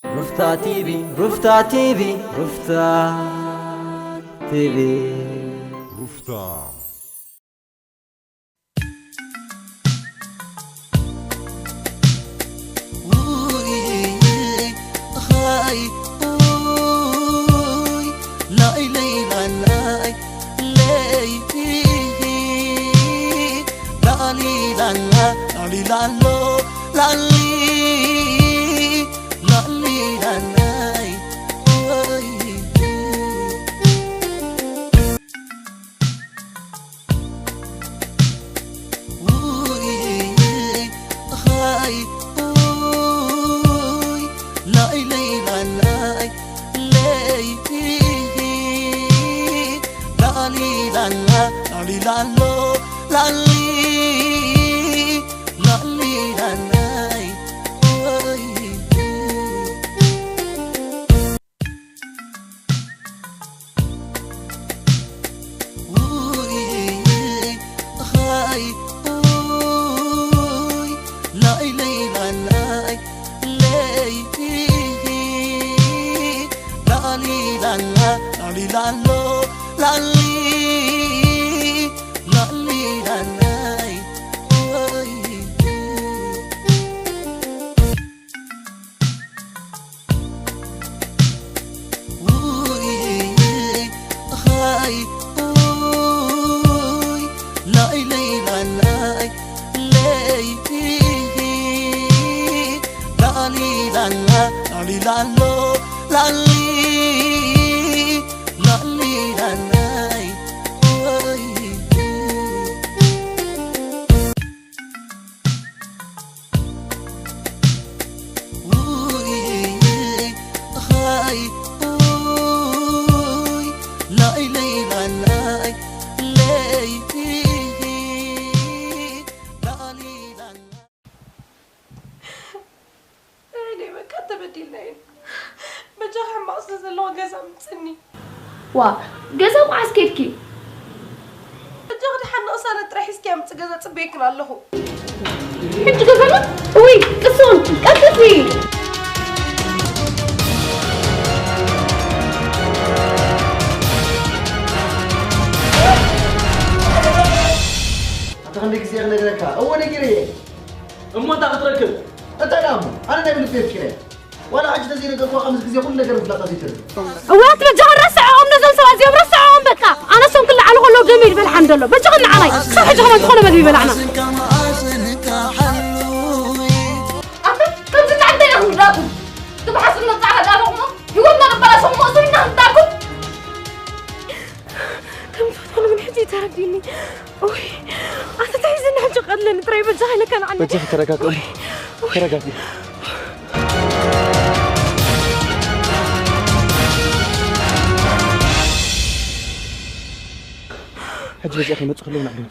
رفتا تيبي رفتا تيبي رفتا تيبي رفتا وا جزاو عسكركي بجغد حنا أصلا ترى حس كام تجزا تبيكنا له انت جزانا وي قصون قصفي عندك زيغ نجرك أول نجري أما أنت أتركب أنت نام أنا نبي نفير كذا ولا حاجة زي نجرك وخمس جزء كل نجرك لا قصير وقت بجغ رسعهم نزل سوازي ورسعهم بقى أنا سون كل على كله جميل بالحمد لله بجغ علي صح جغ ما تخونه بدي بلعنا كم تتعدى يا هنداكم تبغى حسن نطلع دارهم يقول ما نبلا سون مصرنا هنداكم كم تدخلوا من حدي ترديني أوي أنت تعيزين نحجق قدلنا ترى بجغ لك أنا عني بجغ تركاك أم تركاكي حجز يا أخي ما تخلونا عليهم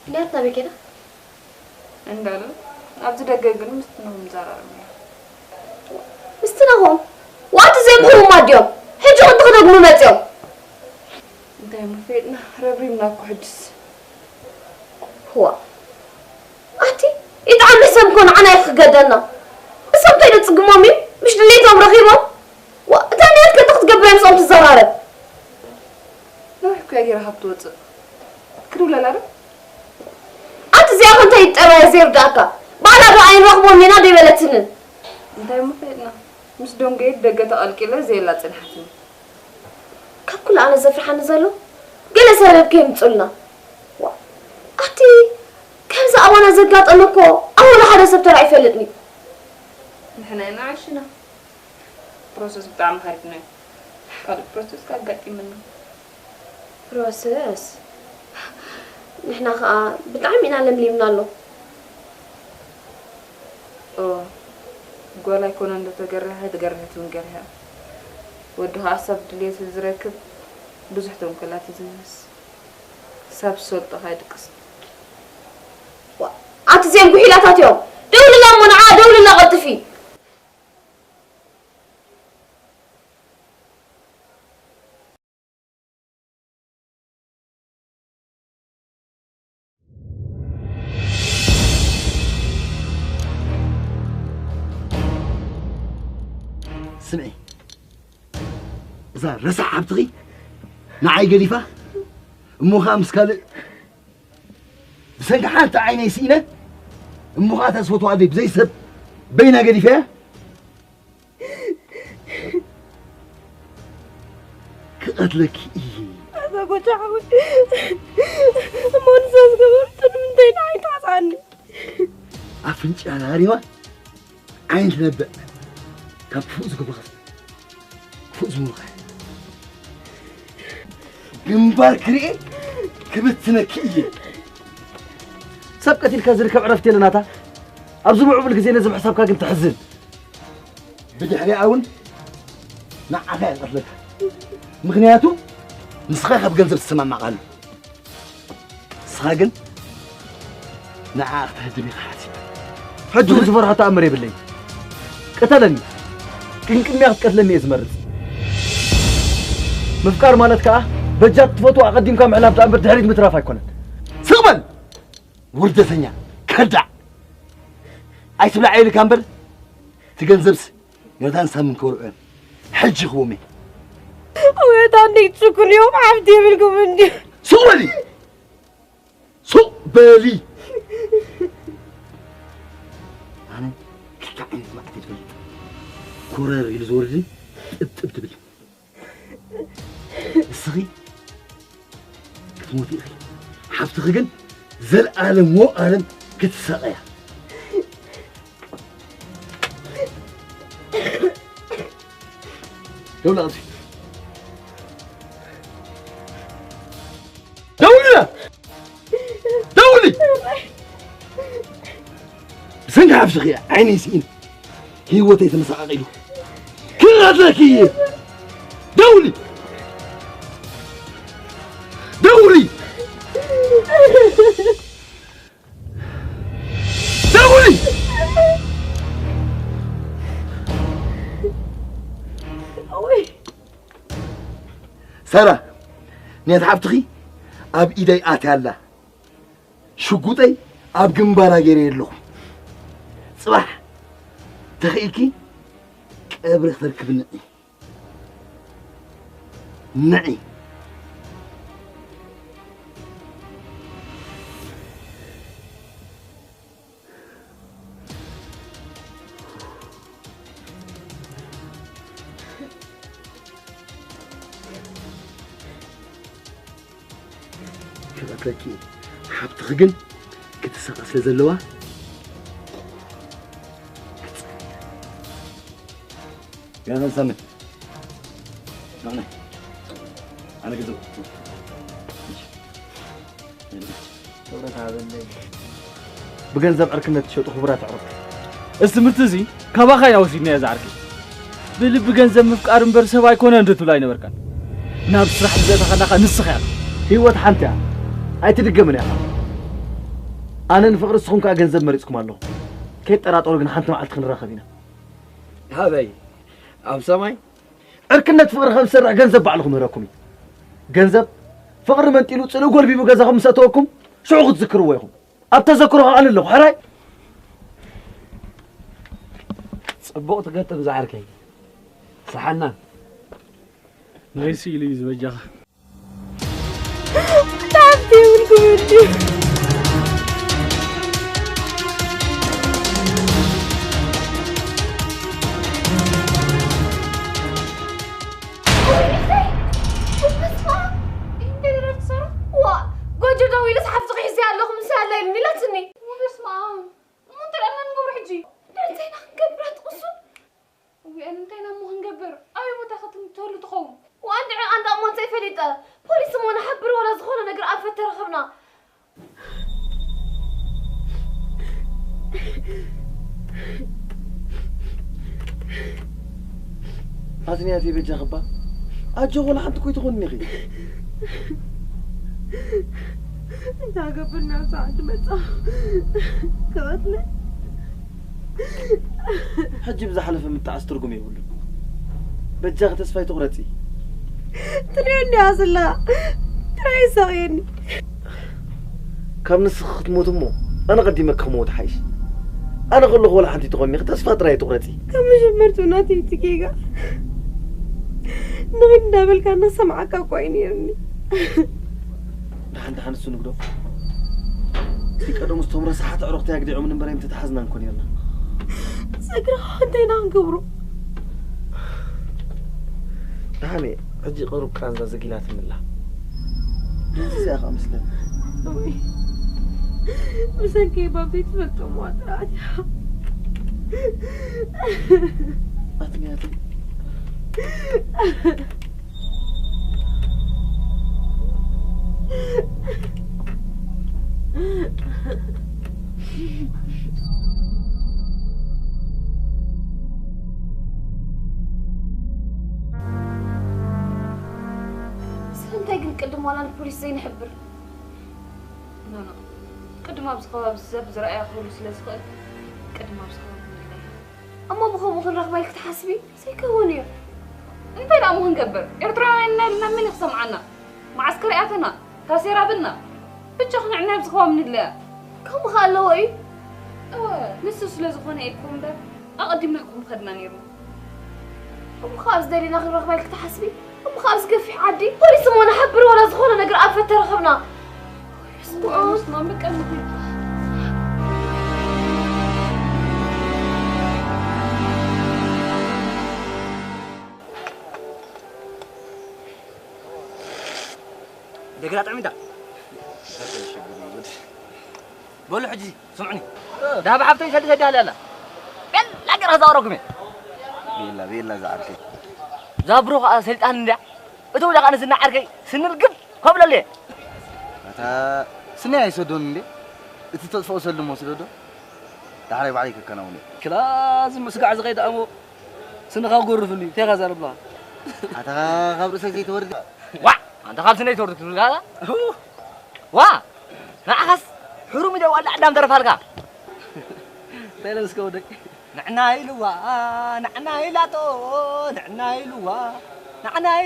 ليه تبي كده؟ عندنا أبدي دقيقة مستنهم زارنا مستنهم وقت زي ما هو ما ديوم هجوا تغرق ممتعو دايما فينا ربي مناكو حدث هو أنتي يدعم نسمكون عنا يخجدنا بس هم تيجي تسقمومي مش دليتهم رخيمهم وتاني يتك تاخد قبل يمسون الزهارة لا يحكي أجي راح بتوت كرو لا لا أنت زي أخو أنت يتأوى زير داكا بعد رأيين رغبون منا دي بلتنن دايما فينا مش دون جيد دقة تقال كلا زي لا تنحتم كل أنا زفر حنزلو قل سبب كم تقولنا أنتي كم زأوانا زقات أنكو أول حدا سبتر يفلتني نحن هنا عايشنا بروسس بتاع مخارجنا قال بروسس قال قاعد منه بروسس نحنا خا بتعمينا لمليمنا له قول يكون عنده تجرها ونجرها ودها عصب دليل الزركب بزحتهم كلها تزنس ساب سلطة هاي دقص عتزين بحيلاتات يوم دول الله منعا دول الله غطفي سمعي إذا رسع عبتغي نعي قليفة أموها مسكال بسنك حالة عيني سينة أموها تسوتوا عذيب زي سب بينا قليفة كقتلك إيه هذا بجعوي ما نساس قبرت من دين عين تعزعني أفنش على هاريوة عين تنبأ كاب فوز قبل خصم فوز ملقى جنبار كريه كبتنا كيه سبقتي الكازركب عرفتي لناتا أبزو معقول كزين لازم حسابك كنت تحزن بدي حري عون نعفا قتلك مغنياتو نسخاها بجنزب السماء معقل سخاقن نعاق تهدمي خاتي حجو زفر حتى أمري بالليل قتلني كنكم ياخد قتلني إزمرت مفكار مالتك بجات تفوتوا أقدم كام علاب تأمر تحريد مترافع يكونن سغبل وردتنيا كدع أي تبلع عيلي كامبر تجنزبس يردان سامن كورقين حج خومي ويداني شكر يوم عبدي بالكم مني سغبلي سغبلي أنا كعيني ما كتير بلي كورير يلزور لي ابتبلي الصغي كتموتي أخي حبت خجل زل عالم مو عالم كتساقيا دولة أطفي دولة دولي بسنك حبت خي عيني سين هي وتي تمساق غيلو كل غدلكية دولي دولي دولي سارة نيت حبتخي أب إيدي آتي الله شقوطي أب جنبارا جيري له صباح تخيلكي كابرخ تركب النعي نعي كبتلكي حبت خجن كتسقس لزلوا يا أنا سامي أنا كذا بجنزب أركنت شو تخبرات عرف استمرتزي كباخا يوسيني يا زعركي بلب جنزب مفكار مبر سبا يكون اندتو لاي نبركان ناب سرح بزيت خلاخ نسخ هيوت حنتها أي تدقمني يا أنا نفقر السخون كأجنزب مريضكم الله كيف ترى طورقنا حنت مع التخن راخدينا هذا أب سامي أركنت فقر خمسة رح جنزب بعلكم هراكمي جنزب فقر من تلو تلو قلبي بجزا خمسة توكم شو عقد ذكروا وياهم أبتذكروا عن الله حراي صبوت قلت بزعركي صحنا نغيسي لي زوجها تعبتي منكم مني بقى بوليس ما نحبر ولا زخونه نقرا فتره رخبنا أزني هذه بجاخبة أجو ولا حد كوي تغني غي أنت قبلنا ساعة متى كوتلي حجي بزحلف من تعس ترقمي يقول بجاخ تسفاي تغرتي تريني أصلا ترى يسويني كم نسخ تموت أمه أنا قديمك خموت حيش أنا أقول له ولا حد تغني تسفى تراي تغرتي كم جمرتو ناتي دقيقة نغني دابل كان سمعك كوينيرني دحن السنة قدو تيكادو مستمرة ساعات عرقتي أقدي عمن برايم تتحزنا نكون يرنا سكرة حدينا نقبرو دحني عجي قرب كان ذا زقيلات من الله يا أخي مسلم مسكي بابي تفلتو مواترات أتمياتي سلمتي قل قدم ولا البوليس زي نحبر لا قدم أبسخوا بزاف زرعي أخلو سلسخوا قدم أبسخوا أما بخو مخن رغبايك تحسبي سيكوني انت لا مو نقبر إرتراوين لنا من يخصم عنا معسكرياتنا كاسيرا بنا بتشخن عنا بزخوا من الله كم خالوا إيه نسو سلسخونا إيكم ده أقدم لكم خدنا نيرو أم خالص داري ناخذ رغبايك تحسبي أم خالص قفي عادي بوليس ما نحبر ولا زخونه نقرا فتره رغبنا اسمع بك أنا دقيقة عميدة بقول له حجي سمعني ده بحبتي شد شد هلا لا قرا زاركم بيلا زعركي زابرو سلطان ده بتقول لك انا سنة عركي سنرقب قبل ليه متى سنة يسودون لي تتصفوا سلموا سلودو تعالي بعديك كناوني لازم مسقع زغيد امو سنة غورفني تغزر بلا هذا خبر سيتي تورد وا انت خالص سنة تورد كل هذا وا نعخس حرومي ده ولا عدام درف هلقا تلمس كودك نعنا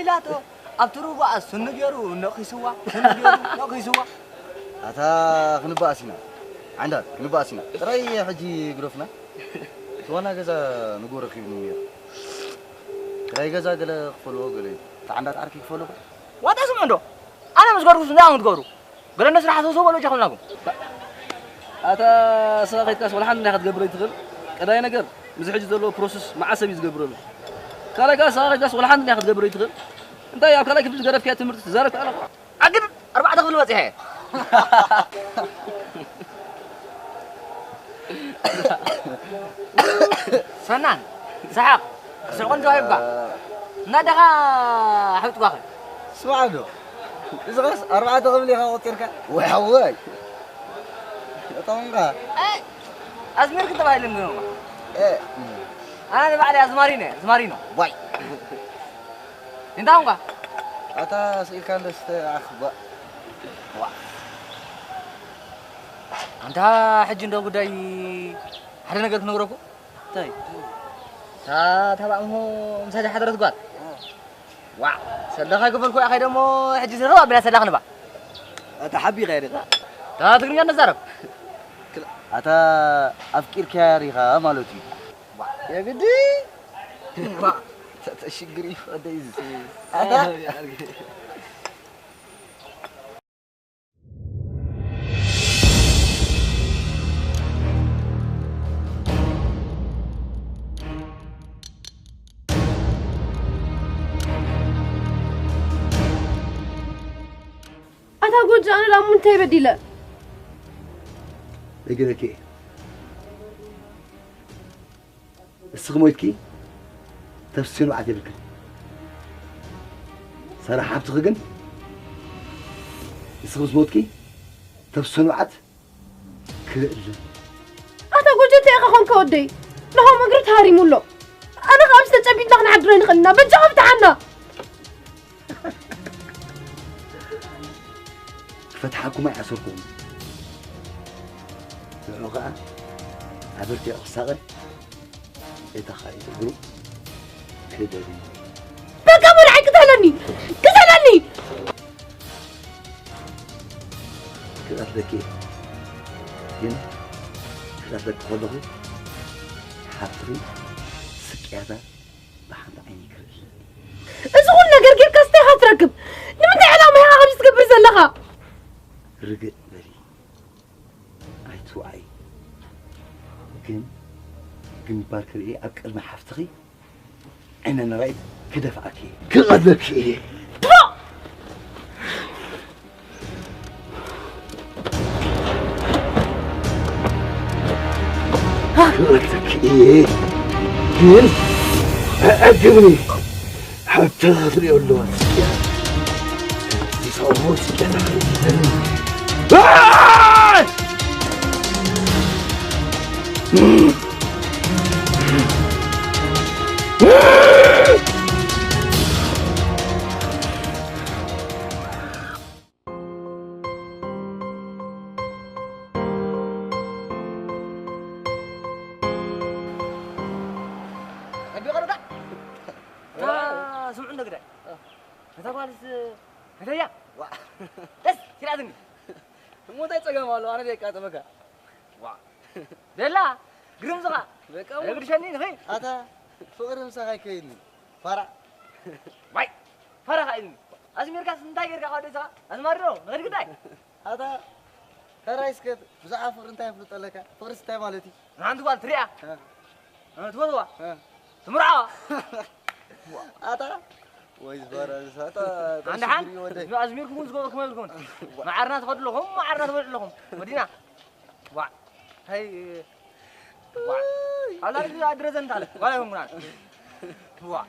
إلاتو أبتروا بقى سنة جرو نقيسوا هذا خنباسنا عندك خنباسنا ترى حجي قرفنا وانا جزا نقول خيبني ترى جزا قال فلو قال عندك عارف فلو وات اسمه عنده انا مش قرفوا سنة تقولوا قال الناس راح تسووا ولا يجحون لكم هذا ساقيت كاس ولا حد ناخذ قبل يدخل كذا نقر مزحج له بروسس مع عسب يزقبر له كلا كاس ساقيت كاس ولا حد ناخذ قبل يدخل انت يا كلا كيف تقرب فيها تمرت زارك انا اقل 4 دخل الوزيح فنان سحق سعون جايب بقى نادها حبيت باخذ سمعوا إذا غس 4 دخل لي خاطرك وحواي طونغا أزمير كنت بايلين منهم إيه أنا اللي بعلي أزمارينو واي أنت هونغا أتا سئل كان دست أخبار وا أنت حجين دو بداي هذا نقدر نقولكو طيب تابعه مساجة حضرتك قال وا صدقها قبل كل أخي دمو حجي سروا بلا صدقنا بقى أنت حبي غيرك لا تقولي أنا زارب أتا أفكر كاريها مالوتي يا بدي تشجري فدايز أتا أقول أنا لا منتهي بديلة لكي السخمويتكي تفسيرو عجبك صراحة بتخجن يسخز موتكي تفسنوا عاد كل أنا قلت يا أخي كودي لهم أقرت هاري مولو أنا خمسة تبين دخن عدرين خلنا بنجاوب تعنا فتحكم ما يعصركم العقاء عبرتي أخساغل إذا خايف الجروب كده بقى مرعي كتلني كده ذكي هنا كده ذكي خذه حفري سكيابة بحد عيني كرش إذا قلنا قرقير كاستي هتركب لمن تعلم يا خمس تقبل زلها رقت بري عيتو عي كن باركر إيه أبكر ما حفتغي أنا رأيت كده فاكي كده ذكي قلتك ايه كيف أقبني حتى غدري أقول له تصورت كده سمعنا كده هذا قالس هذا بس كلادني مو تاي صقم والله انا ديك اتمكا وا دلا قرم زغا بقى يقرشني هي اتا فقر مسخاي كيني فرع واي فرح هاي ازمير كاس انتاي غير كاودي زغا ازمارو غير كداي اتا كرايس كده بزعف فقر انتاي فلطلك فقر ستاي مالتي عندو قال تريا ها تفضوا ها سمرعه اتا ويز برا ساتا عند حد ازمير كون زغو كمل كون ما عرنا تفضل لهم ما عرنا تفضل لهم مدينه وا هي وا على رجل ادرس انت ولا هم وا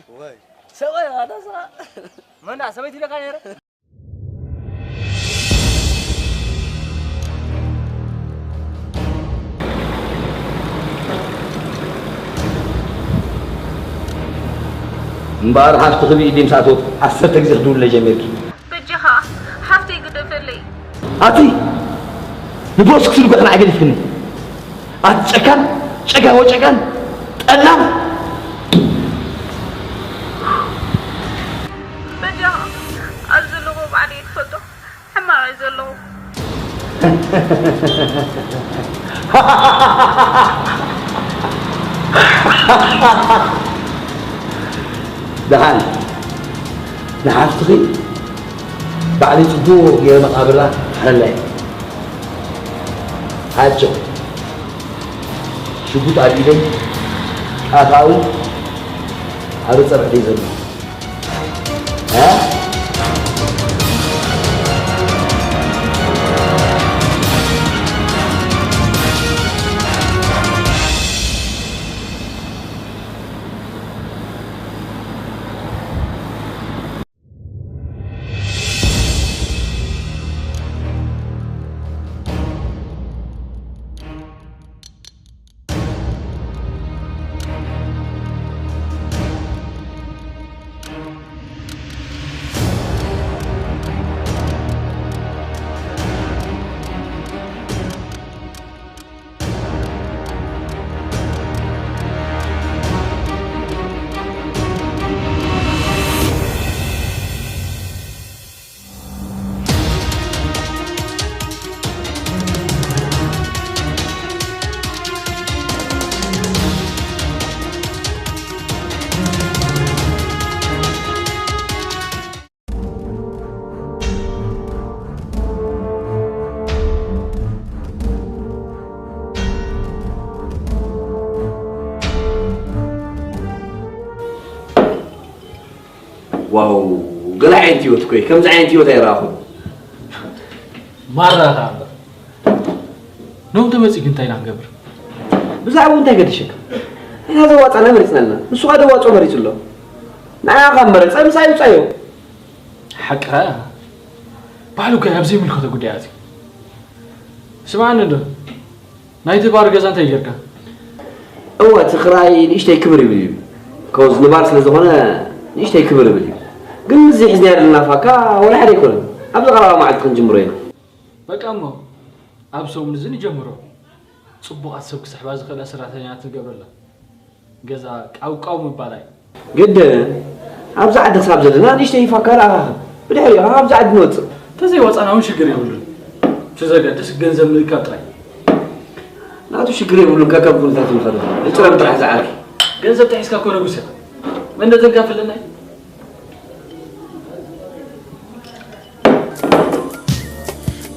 وي سوي هذا صح من سويت لك غير مبار حافظ تخبي إيدي مساعدوك عسرت تجزي خدول لجميركي بجها حفتي قدفلي أتي نبوس كسر بقنا عقلي فيني شكان وشكان ألم بجها أرزلوه بعد يتفتح حما أرزلوه دهان تخي بعد تبوه يا مقابلة هلا حاجة شو قلت علي أخاوي هذا صار حديث ها واو قلع عينتي وتكوي كم زعينتي وتيراخو مرة هذا نوم تمسك انت هنا قبر بزعبو انت قدشك هذا واطع انا مريتنا نسو هذا واطع مريت له معايا غمرت صايم صايم حقها بعلو كي أبزي من خطة قدياتي سمعنا ده نايت بار جزان تيجرك هو تخراي نيشتي كبر بليو كوز نبارس لزغنا نيشتي كبر بليو قل نزي حزنيار النافاكا ولا حد يكون أبدا غرابة ما عاد كن جمرين بقى أمه أبسو من زين جمرو صبغات سوق سحباز خلا سرعتين تقبل له جزاك أو قوم بالله قد أبزع عندك صعب زلنا نيشتي فكر على بدحري أبزع عند نوت تزي وصل أنا وش قري يقول شو زي قد تس جنزم من الكاتري لا تشكري يقولون كاكا بقول ثلاث مخرج التراب بتاع زعلك جنزم تحس كاكونا بوسه من ده تنقفل لنا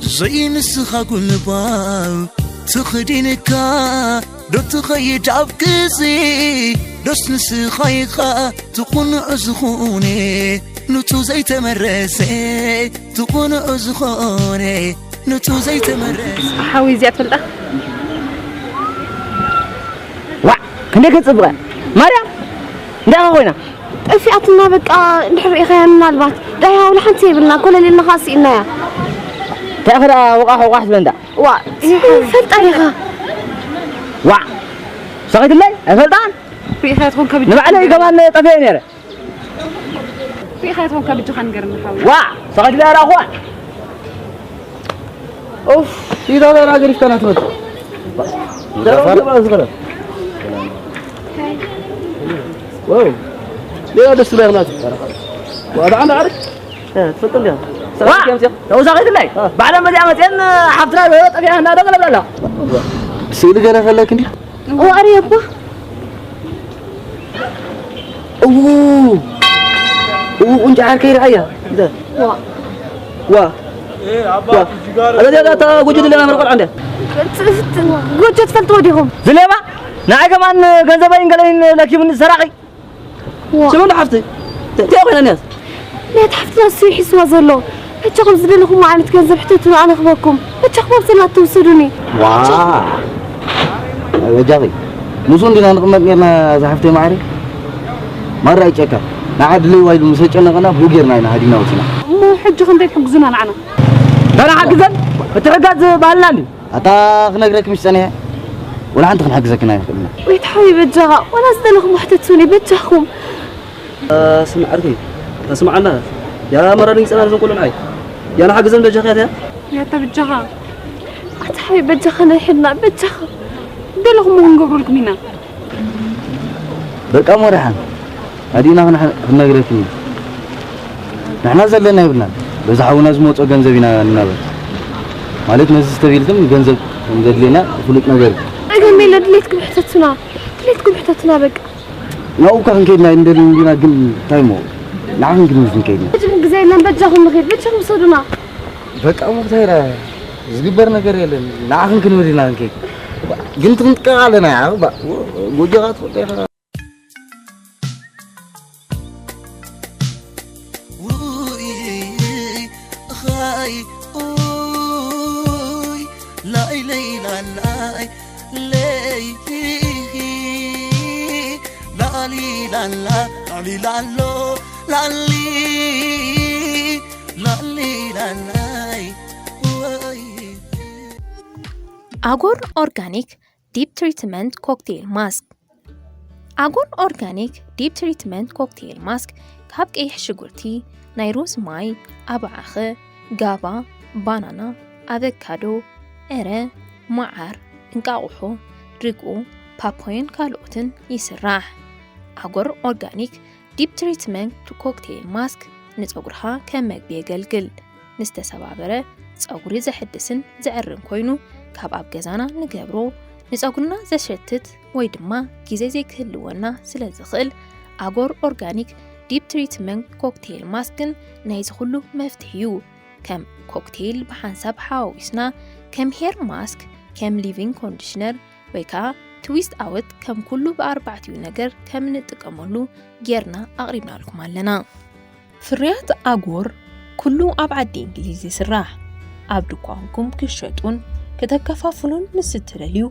زين السخا كل باب تخدينك دو تخيج عبكسي دوس نسخايخا تكون أزخوني نتو زي تمرسي تكون أزخوني نتو زي تمرسي حاوي زياد فلتا وا كندك تصبغ مريم ندغ خوينا فئاتنا بقى نحر إخيان نالبات دايها ولا حنتي بلنا كل اللي نخاصي إنايا تأخذ وقاح وقاح بلندا وا فلتا يخا وا سقيت اللي فلتان في خياتكم كبد نبعلي كمان طفين يرى في خياتكم كبد خنقر نحاول وا سقيت اللي يا أخوان اوف إذا لا راجل كان أتمنى واو ليه هذا السلاح ناتي وهذا عنا عارف تفضل يا لو سقيت اللي بعد ما جاء حفظنا بيوت أبي أنا ده ولا لا سيدي قال خلاك إني وأري أبا اوه وانت عارف كيف رأيه ده وا ايه عبا هذا ده وجود اللي انا مرقل عنده وجود فلت وديهم زليبا ناي كمان جنزبين قالين لك من السراقي شو ده حفتي تيوقنا الناس لا تحفتنا السويحي سوا زلو هتشغل زبلكم معنا تكنزب حتتنا أنا أخبركم هتشغل بسنا توصلوني واه وجاغي نوصل دينا نقمت غيرنا زحفتي معري مرة يتشكر نعاد لي وايد مسجلنا غنا بوغيرنا هنا هدينا وصلنا مو حج خندي حجزنا معنا أنا حجزن بترجع باللاندي أتا خنقرك مش ثانية ولا أنت خنحجزك هنا يخلنا ويتحوي بتجغا ولا زدلكم محتتوني بتجخكم سمع أركي سمعنا يا مرة نيسنا لازم كلنا عاي يا أنا حجزن بجخيات يا تبجغا ويتحوي بتجخنا يحنا بتجخ دلهم ونقبر لكم هنا بقى مرحان هدينا خنقرك نحن زلنا يبنا بس حاولنا زموت جنزبنا ننابر مالك ناس استبيلتم جنزب ندلينا فلوك نجار أجمع لدليتكم حتتنا دليتكم حتتنا بق ناو كان كيدنا ندلينا جن تايمو نعم جنوز كيدنا بجم جزاينا بجهم غير بجهم صدنا بقى مختارة زبير نجار يلين نعم كنورينا كيك جنت كنت كعلنا يا بقى وجهات ولا Agor Organic Deep Treatment Cocktail Mask Agor Organic Deep Treatment Cocktail Mask ካብ ቀይሕ ሽጉርቲ ናይ ሮዝ ማይ ኣባዓኸ ጋባ ባናና ኣቨካዶ ዕረ ማዓር እንቃቑሖ ርግኦ ፓፓዮን ካልኦትን ይስራሕ ኣጎር ኦርጋኒክ ዲፕ ትሪትመንት ኮክቴል ማስክ ንፀጉርኻ ከም መግቢ የገልግል ንስተሰባበረ ፀጉሪ ዘሕድስን ዘዕርን ኮይኑ ካብ ኣብ ገዛና ንገብሮ ንፀጉርና ዘሸትት ወይ ድማ ግዜ ዘይክህልወና ስለ ዝኽእል ኣጎር ኦርጋኒክ ዲፕ ትሪትመንት ኮክቴል ማስክን ናይ ዝኹሉ መፍትሕዩ ከም ኮክቴል ብሓንሳብ ሓዋዊስና ከም ሄር ማስክ ከም ሊቪንግ ኮንዲሽነር ወይ ከዓ ትዊስት ኣውት ከም ኩሉ በኣርባዕቲኡ ነገር ከም ንጥቀመሉ ጌርና ኣቕሪብና ልኩም ኣለና ፍርያት ኣጎር ኩሉ ኣብ ዓዲ እንግሊዝ ይስራሕ ኣብ ድኳንኩም ክሸጡን ከተከፋፍሉን ንስትደልዩ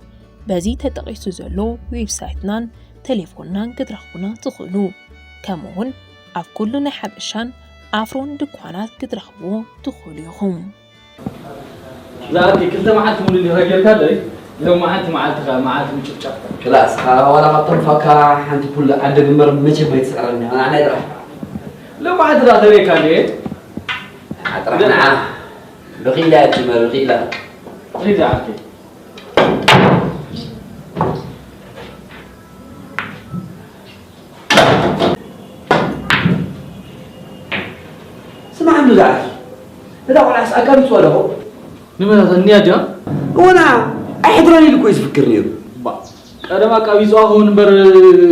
በዚ ተጠቂሱ ዘሎ ዌብሳይትናን ቴሌፎንናን ክትረኽቡና ትኽእሉ ከምኡውን ኣብ ኩሉ ናይ ሓበሻን ኣፍሮን ድኳናት ክትረኽብዎ ትኽእሉ ኢኹም። زاركي كنت ما عاد تقول لي رجال كذا لو ما عاد ما عاد مشوف خلاص ولا غطم فكا حنت كل عدد مر مشي ما يتسألني أنا أدري لو ما عاد راح ذريك عليه أدري بغيلات ما بغيلات غير عاركي سمع عنده زعل هذا ولا أكمل سؤاله لماذا النياجة؟ وانا احضرني لكو يفكرني با انا ما كابي زوغون بر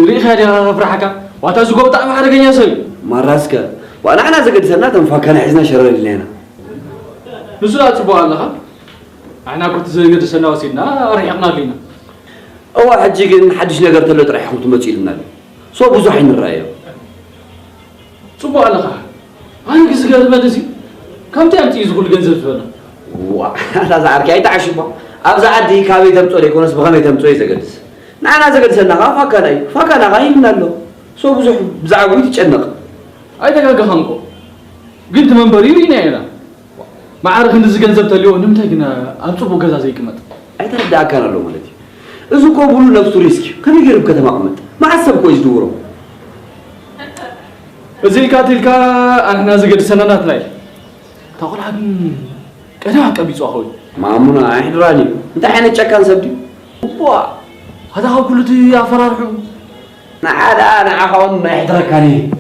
ريخا دي فرحك واتا زغو بتاع حرغنيا سي مراسك وانا زقدسنا تنفكنا حزنا شرر لنا نسلا تبو الله انا كنت زقدسنا وسينا ريحنا لينا او حجي كن حدش نغير تلو طريحكم تمشي لنا سو بزح نرايو تبو الله انا كزغد بدسي كم تامتي زغل گنزب فنا لا زعرك أي تعشبه أبزع عدي كابي تمتوري يكونس بغمي تمتوري زقدس نعنا زقدس النغا فكنا غاين نالو سو بزح بزعوي تشنق أي دقيقة خانكو قلت من بريري نينا ما عارف إن زقن زبط اليوم نمتى كنا أنصبو كذا زي كمت أي ترى كان له مالتي إذا كو بقولوا نفسه ريسك كم يقرب كذا ما قمت ما حسب كويس دوره زي كاتلكا أنا زقدس سنانات لاي تقول عن كذا كبيس أخوي مامونا إحنا أنت حين تشكل سبدي وا هذا هو كله يا فرارحو نعاد أنا أخوان إحدرك أني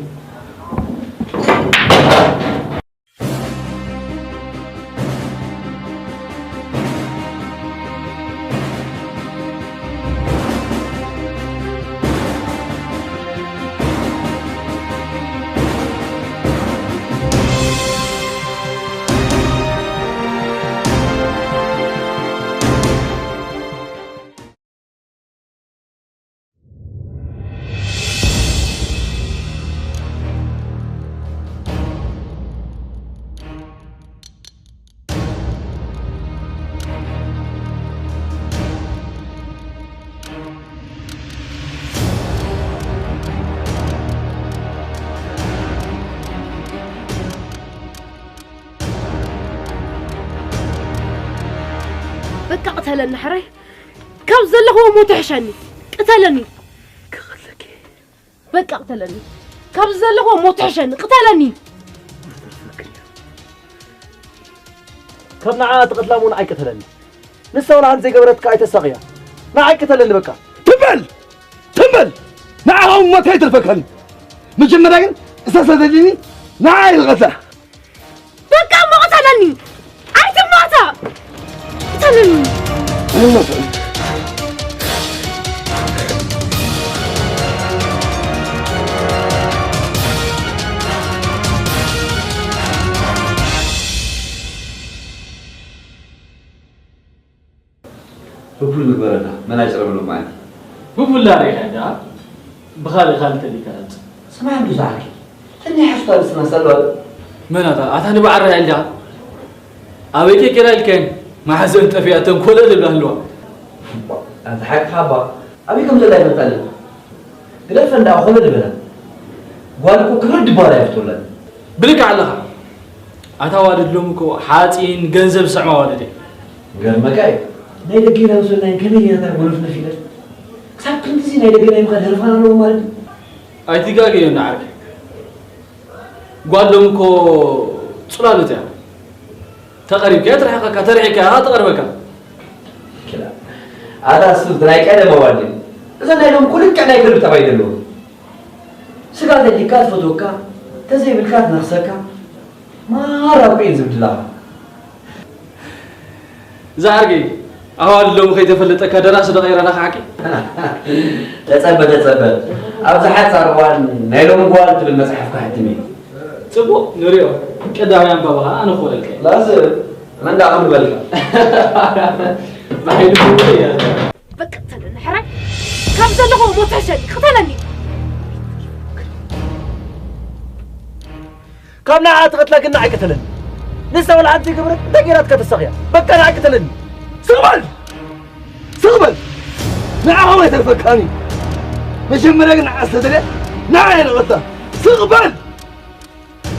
بقى قتلني حري كم زله هو مو تحشني قتلني بقى قتلني كم زله هو مو تحشني قتلني كم نعات قتلامون أي قتلني نسوي عن زي قبرتك أي تسقيا نعي قتلني بقى تمل نعهم ما تهيت الفكرني مجمع لكن أساسا دليني نعي الغثة بقى ما قتلني عايز موتى قتلني بقول لك بردا ما نجرب له معي بقول لا ريح هذا بخالي خالته اللي كانت سمع عنده زعلك اني حشت لسنا سلوى من هذا أتاني بعرف عندها أبيك كده الكين ما حزنت فيها تنقل اللي بهلوا هذا حق حبا أبيكم زي ما تقول قلت فندا أخونا اللي بنا قالوا كرد بارا يفتولن بلك علىها أتوارد لهمكو حاتين جنزب سعما والدي قال مكاي نايدا كينا وصلنا كمية هذا ولفنا فيه كسبت انت زي نايدا كينا يمكن هرفانا لو مال أي تيجاكي ينعرك قال لهمكو صلالة يعني تقريب كي ترحقك ترحك ها تقربك كلا هذا السلطة لايك أنا موالي إذا نايلهم كل كنا يقرب تبايد له سقاط اللي كات فتوكا تزي بالكات نخسكا ما رابين زبد الله زعرقي أهوال لهم خي تفلتك دراسة غير أنا حاكي تثبت أبزحت صاروان نايلهم قوالت بالمسحف كحتمي تبو نوريو كده عيان بابها أنا خولك لازم من دا عمرو بالك بحيل بولي بقى قتلني حري كم زله هو مو تحشني قتلني كم نعات قتلك النعي قتلني نسوي العدي قبرت دقيرات كتسقيا بقى نعي قتلني سغبل نعم ما تفكرني مجمرك نعس تدري نعي الغطا سغبل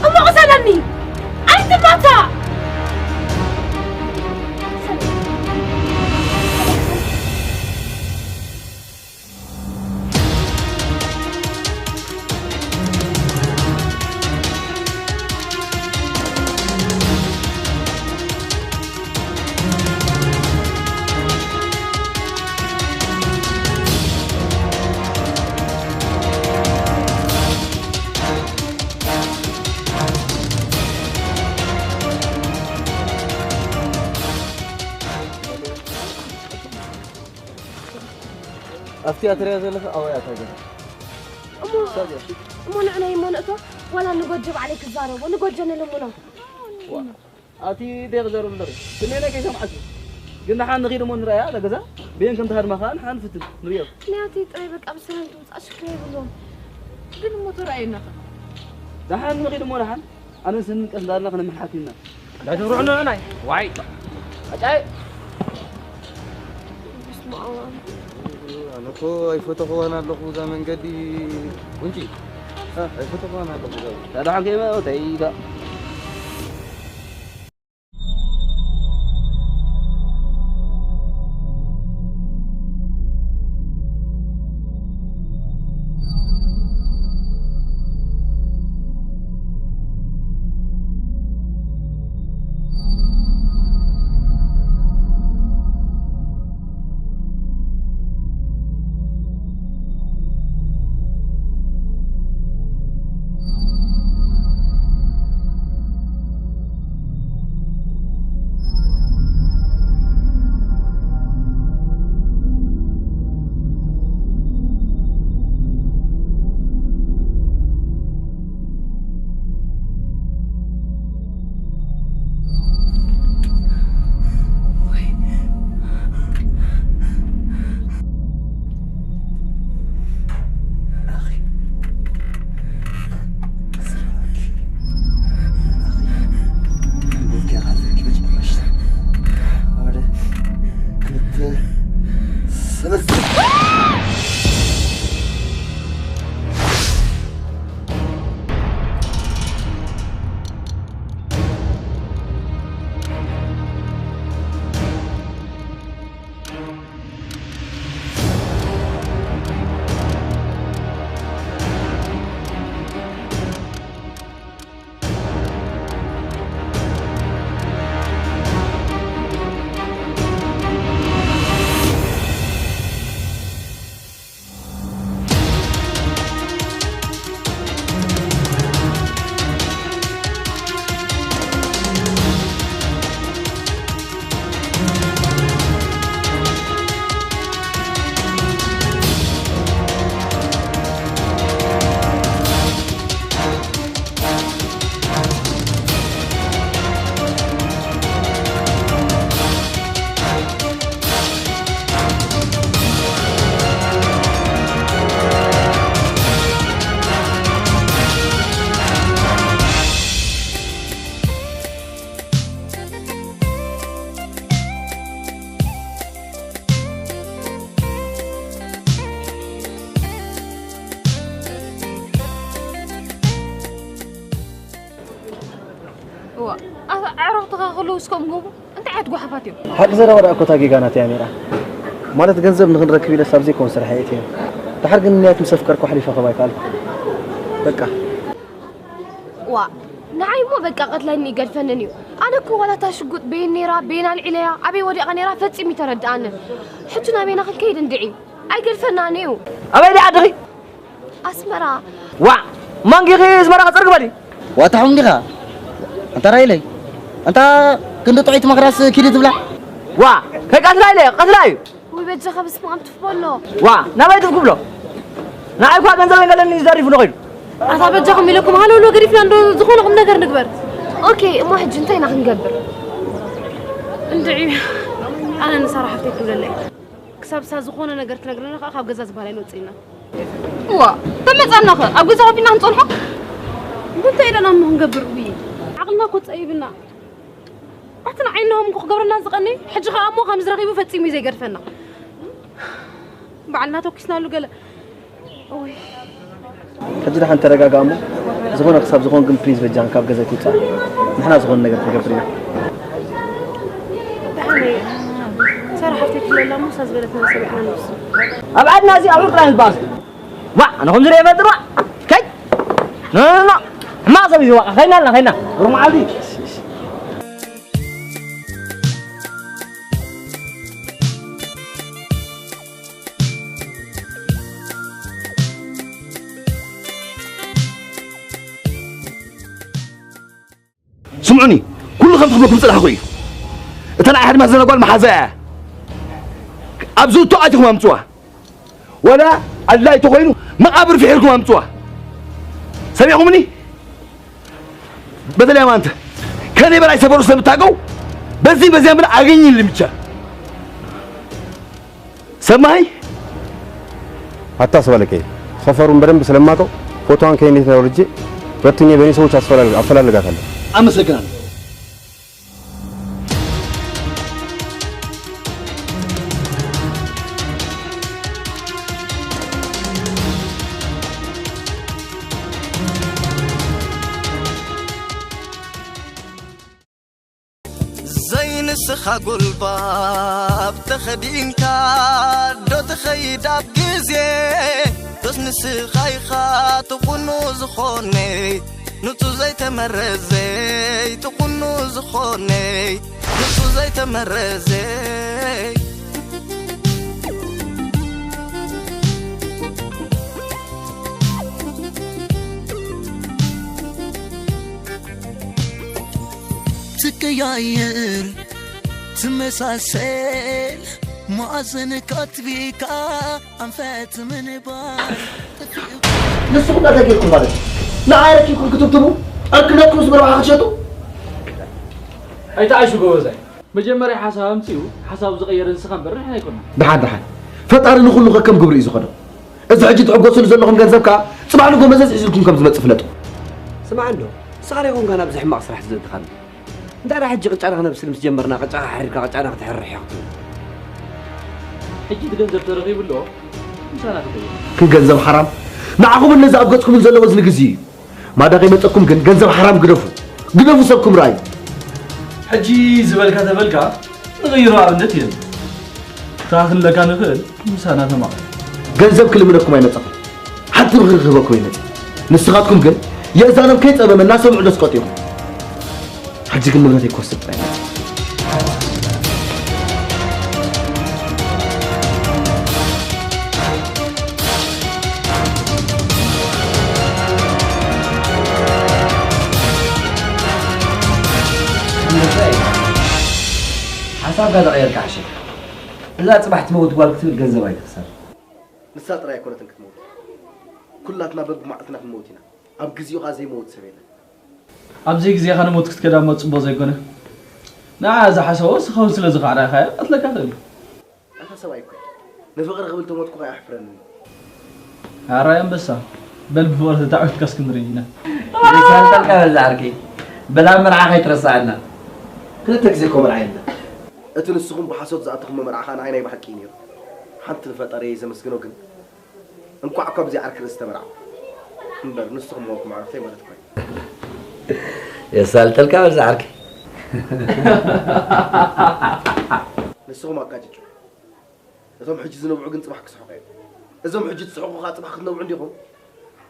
أما قتلني بلني أنت ماتا أفتي أتري زلك أو يا تاجر أمو نحن يمونتو ولا نقجب عليك الزارو ونقجنا لمنا أتي دير زارو مدري كنا كيف سمعت قلنا حان نغير من رأي هذا كذا بين كنت هاد مكان حان فتن نريض نياتي طيبك أبصرن توس أشكري بلون ግን ሞቶ رأينا ده حان نغير من حان أنا سنك أصدار لك من حاكينا لا تروحنا هنا واي أجاي بسم الله أنا كو أي فوتو كو أنا لقو زمان قدي وانتي أي فوتو كو أنا لقو زمان هذا حكي ما تيجا عرفتها خلوصكم جوبو أنت عاد جوحفاتيو حق زرا ورا أكو تاجي كانت يا أميرة مالت جنزب نغن ركبي لسابزي كون سرحيتين تحرق النيات مسافكر كحلي فخباي قال بقى وا نعي مو بقى قتلني قد فننيو أنا كو ولا تشقط بين نيرا بين العليا أبي ودي غنيرا فتسمي ترد أنا حجنا بين أخي كيد ندعي أي قد فنانيو أبي دي عدغي أسمرا وا مانجي غيز مرة تصرق بالي واتحوم ديها أنت رايلي أنت كنت طعيت مغراس كيلي تبلع وا هيك قتلاي ويبجخ بس ما تفبلو وا نبي تفقبلو نعرف هذا نزل قال لي زاري في نقول أنا بجخم لكم هلو لو قريب لاندو زخونكم نقدر نكبر أوكي ما حد جنتين نقبر ندعي أنا صراحة تقول لي كسب سازخونا نقدر نقرنا أخاف جزاز بالين وتصينا وا تم صارنا خ أبغى زرا فينا نصلحه قلت إذا أنا ما نقبر بيه عقلنا كنت أيبنا أتنا عينهم قبر الناس غني حج خامو خمس رغيبو فتسيمي زي قرفنا بعدنا توكسنا له قال أوي حجنا حن ترجع قامو زخون أقصاب زخون كم بريز بجان كاب جزء كوتا نحنا زخون نقدر نقبرنا دعني صراحة في الله مو ساز بلتنا سبعنا نفس أبعد ناسي أبغى كلام الباص ما أنا خمسة ريال متر كي لا ما سوي سوا خلينا روم عادي سمعوني كل خمس خبركم صلاح خوي أنا أحد ما زال أقول محازة أبزو توعدكم أمتوه ولا الله يتوقعينه ما قابر في حيلكم أمتوه سمعكمني بدل يا ما أنت كان يبغى يسافروا سبتاعو بزي أمر أغني اللي متشا سمعي حتى سؤالك سفرون برم بسلامكم فوتوان كيني تورجي بتني بيني سوتش أفلا لقاك أمس لكنا زين السخاقل باب تخدينكا دو تخيد بجزي تسنس خايخا تقنو زخوني نتو زي تمرزي تقنو زخوني نتو زي تمرزي تكياير تمساسل مؤذن كاتبيكا أنفات من بار نسوق ده تجيكم بعد لا عارف كيف كتبتمو أكلكم سبرا حاجته أي تعيشوا جوازي مجمري حساب مسيو حساب صغير نسخن برا إحنا يكون دحان فتار نخلو كم قبر إيزو خدم إذا حجيت عقوصل زلهم جنزبكا سمع لكم مزاج يجيكم كم زمت فلتو سمع عنده صغاريكم كان بزح ما أصرح زد خان انت راح تجي قطعنا نفس اللي جمرنا قطعنا حركه قطعنا تحرح يا اخي حجي تجنزب ترغيب له مش انا كن جنزب حرام معكم الناس ابغتكم نزلوا وزن غزي ما دا قيمتكم كن جنزب حرام قدفوا سبكم راي حجي زبلكا تبلكا نغيروا ابنت يم تاخذ لك انا خل مسانا تمام جنزب كل منكم ينطق حتى رغبكم ينطق نسخاتكم كن يا زانم كيت ابا الناس سمعوا دسقطيهم حجي كل مرة يكوسب بعدين حساب قاعد غير كعشة لا تصبح تموت والك تبي الجنزة وايد خسر نسات رايك ولا تنك تموت كلاتنا بمعتنا في موتنا أبجزيو غازي موت سبينا أبزيك زي خانة موت كده موت بوزي كونه نعم إذا حسوس خلاص لازم على خير أطلق أخلي أنا سوايك نفقر قبل تموت كوي أحفرني عرايم بس بل بورث تعود كاسكندرينا لسان تلقى الزعركي بلا مرعى خير ترسعنا كل تكزيكم العيننا أتنسخون بحسود زعتكم مرعى عيني بحكيني حتى الفترة إذا مسكنوكن انكو عقب زي عرك الاستمرع نبر نسخهم موكم عرفتي مرت كوي يا سال تلقى الزعركي نسخهم أكاجيجو إذا محجز نوعو قنت صباحك صحوقين إذا محجز صحوقو خاطب حق نوع عندكم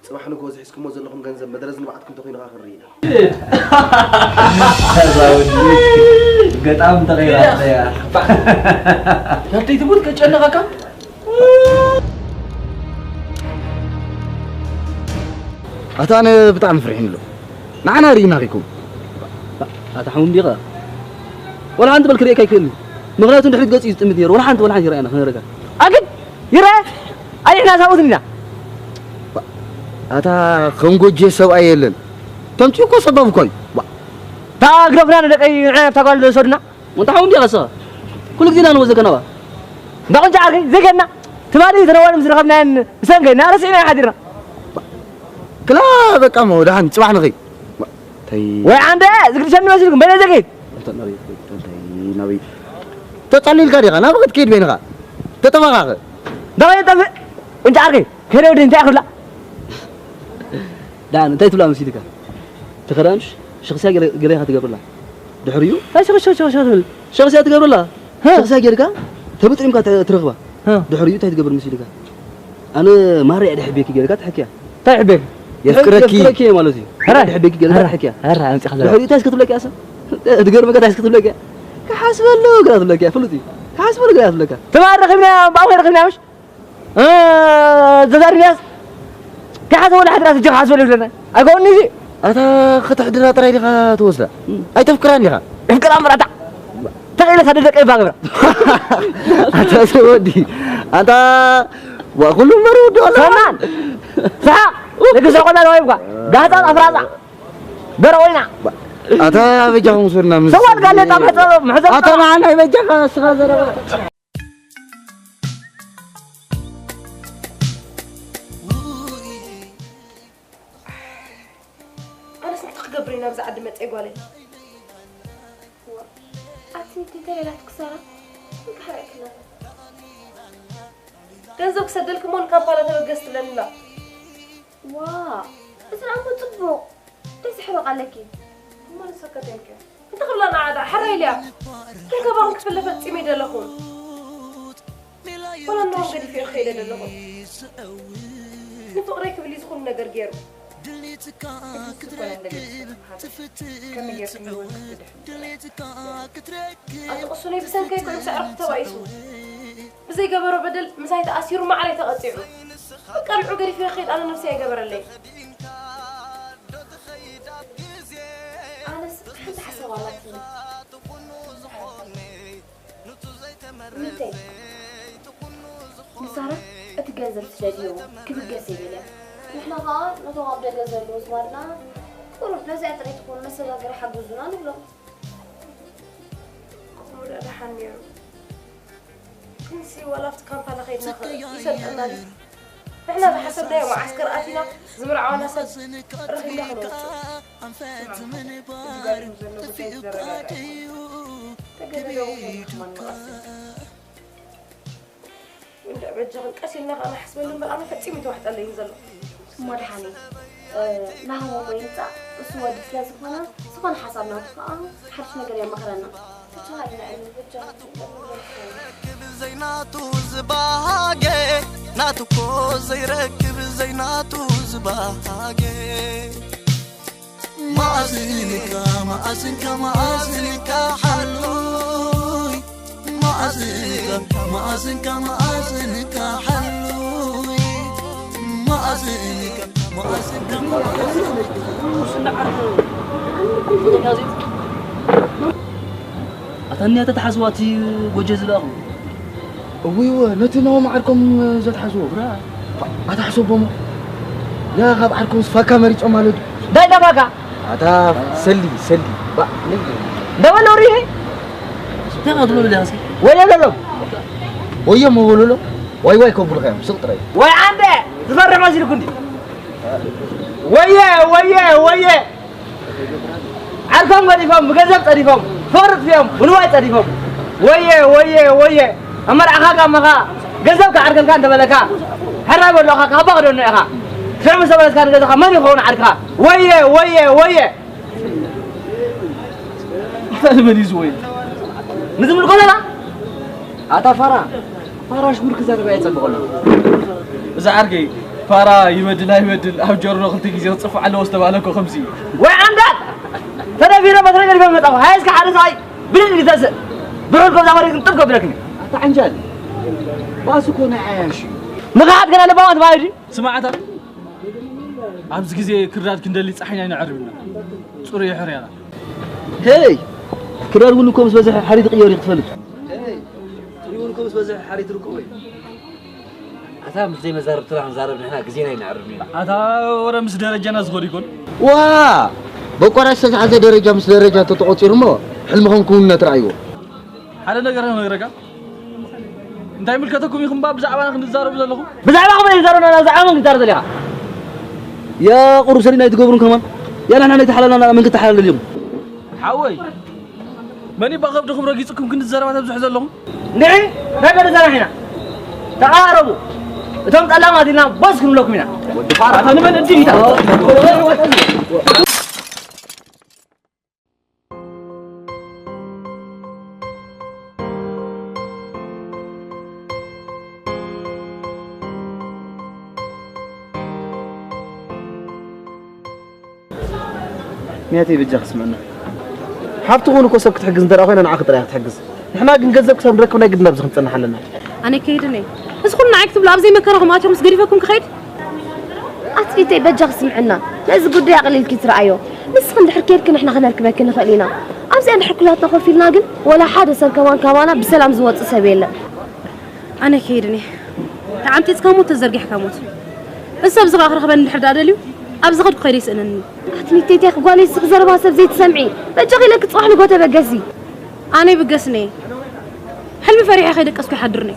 صباح نكوز حسكم وزن لكم جنزب مدرسة بعدكم تخين آخر رينا قد عم تغيرات يا هاتي تقول كأنك غاكا أنا بتعمل فرحين له معنا رينا غيكم أتحون ديغا ولا عند بالكريه كاي كل مغنياتو نحيد قص يستمدير ولا عند يرانا خيرك أكيد يرى أي إحنا ساوتنا أتا خنجوجي سو أيلن تمشي كو سبب كوي تاغرفنا ندقي عنا تقول سودنا وانتحون ديغا سا كل جدينا نوزكنا دقن جارك زيكنا تماري تنوال مسرخنا سنجنا رسينا حديرنا كلا بقى ما ودهن صباح نغي تي وي عنده ذكر شنو مسلكم بين زكيت انت نبي تطلي القريه انا بغيت كيد بينها تتمغاغ دابا انت عارف كيرو انت اخر لا دعنا أنت تبلع مسيدك تخرانش شخصية قريها تقبل الله دحريو هاي شخصية تقبل الله شخصية قريها تبت إمك ترغبة دحريو تقبل مسيدك أنا ما رأي أحبك قريها تحكيها تحبك يفكرك يا مالتي هرا أحبك قريها تحكيها هرا أنت خلاص دحريو تاس كتب لك يا أسا تقرب كده تاس كتب لك كحاسب له قرأت لك يا فلوتي كحاسب له قرأت لك تمام رخمنا باوي رخمنا مش زدار ناس كحاسب ولا حد راس الجرح حاسب لنا أقول نجي أنا خطح دنا ترى لي توصل أي تفكرني ها افكر أمر أتع تغير صدقك إيه فاقبر أنت سودي أنت وأقول مرود ولا سمان صح لكن سأقول له يبغى جاهز أفرازا بروينا أنت بيجاهم صرنا سواد قال لي طب محزن أنت معنا بيجاهم استغاثة قبرينا بزعد ما تقولي أنتي تدري تكسرها كحركنا ገንዘብ ከሰደልክ ሞን ካምፓላ ተበገስት ለና ዋው እዛ አንተ ጥቡ ደስ ይحرق عليك ما سكتك انت خلنا عاده حريليا كيف باغي كفل فصيم يدلخون ولا نو غادي في خيل يدلخون نفقريك بلي زخون ነገር ገይሩ أتقصني بسن كي كل سعر توايسو بزي جبر بدل مسايت أسير ما عليه تقطعه كان عقري في خيل أنا نفسي جبر الليل أنا حد حسب والله متى نصارى أتجازل تلاقيه كيف تجازل له نحن غار نتوقع بدأ جازل وزمرنا ورحنا لازم تري تكون مثلا غير حق وزنا نبلغ ولا رحنيو نسي ولا فتكان فلا خير يصدقنا احنا بحسب ده معسكر اتينا زمرعونا سد رخي دخلوا وانت بجغل قاسينا انا حسب لهم انا فتيمت واحد قال لي ينزل مرحني ما هو وينتا اسود لازم هنا سكون حسبنا حرش نقر يا مخرنا زيناتو زباهاجي ناتو كو زيركب زيناتو زباهاجي مأزنك مأزنك مأزنك حلوي مأزنك مأزنك مأزنك حلوي مأزنك مأزنك أتني تتحسواتي وجز له ويوه نتنو معكم زاد حسوا برا أتحسوا بمو يا غاب عركم فاكا مريج أمالد داي دا فاكا أتا سلي با دا ولا وريه تاخذوا له لاسي ويا قلب ويا ما بقولوا له واي كبر خيم سقطري وي عنده تفرح ما زي كنتي ويا عرفهم قديفهم بجذب قديفهم فرط فيهم ونواي قديفهم ويا أمر أخاك أمها جذب كعركن كان تبلكا حرام ولا أخاك أبغى دون أخا شو مسوي كان جذب ما يخون عركها ويا هذا من يزوي نزم القلنا أتا فرا شو مركز أنا بعيد سبقنا إذا عرقي فرا يمدل أبجرنا خلتي جزيرة صف على وسط عليكم 50 وين عندك ترى فينا مثلا قريبا من طاو هاي اسكع حارس هاي بلين يتسل بروحكم زمرك نطبقوا بلكني عنجل باسكون عايش نقعد كنا لبوات ما يجي سمعتها عبز جزي كراد كندلي صحينا نعربنا صوري حريانا هاي كراد ونكم بزح حريد قيور يتفلت هاي ونكم بزح حريد ركوي أتا مش زي ما زارب طلع نزارب نحنا جزينا ينعربنا أتا ورا مس درجة ناس غوري يكون واه بقرا سجعة درجة مس درجة تتقطير ما حلمهم كوننا ترعيو هذا نقرأ نقرأ انت ملكتكم يخم باب زعبان نزارب لكم بزعبان ما يزارون انا زعبان نزارب لها يا قرب سرينا يتقبرون كمان يا نحن نتحللنا من تحلل اليوم حوي ماني بغبدكم رقيصكم كنت زربات بزح زلهم نعم نقدر نزارب هنا تقاربوا تم طلعوا دينا بس كن لكم هنا أنا من أدري مياتي بجاخ سمعنا حابتو هون كوسب كتحجز ندير أخوينا نعاقد رايح تحجز نحنا نجذب كسب نركبنا قدنا بزخ نصنع حلنا أنا كيدني بس خلنا عكتب لأب زي ما كرههم أتهم سقريفكم كخير أتفيتي بجاخ سمعنا لازم قد يعقل الكتر أيوه بس خلنا نحكي لكن إحنا خلنا كنا خلينا أمس أنا حكولاتنا خل في الناقل ولا حدا صار كمان بسلام زوات سبيل أنا كيدني عمتي تكمل تزرقي حكموت بس أبزغ آخر خبر نحد أدليو أبزغ خد خيريس إنني أتني تيخ قالي سخزر باسب زي تسمعي بجاغي لك تصح لقوته بقسي أنا بقسني حلمي فريحة خيدك أسكو حدرني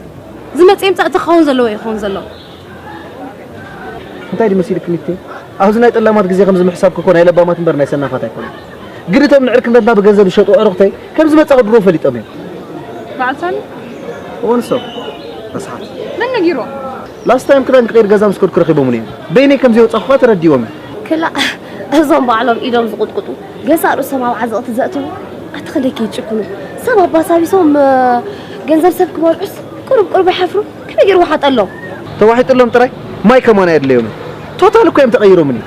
زمت إمتى أتخون زلوا يخون زلوا أنت هذي مسيرك نيتي أهوزنا يطلع ما تجزي خمس محسابك كون هاي لبا ما تنبرنا يسنا فاتك قلت من عرك ندنا بجنزب الشط وعرقتي كم زمت أخذ بروفة اللي تأمين بعد ثاني ونصب بس حاط من نجيرو لاست تايم كده نقير جزام سكر كرخيبو منين بيني كم زيوت أخوات رديومي كلا هزم بعلم إيدهم زقطقطو جسارو سما وعزقت زقتو أتخليك يتشكلوا سما باسابيسهم جنزب سبك مرقص قرب يحفروا كم يجروا واحد قال له واحد قال لهم ترى ما يكمان يد اليوم توتال كم تغيروا مني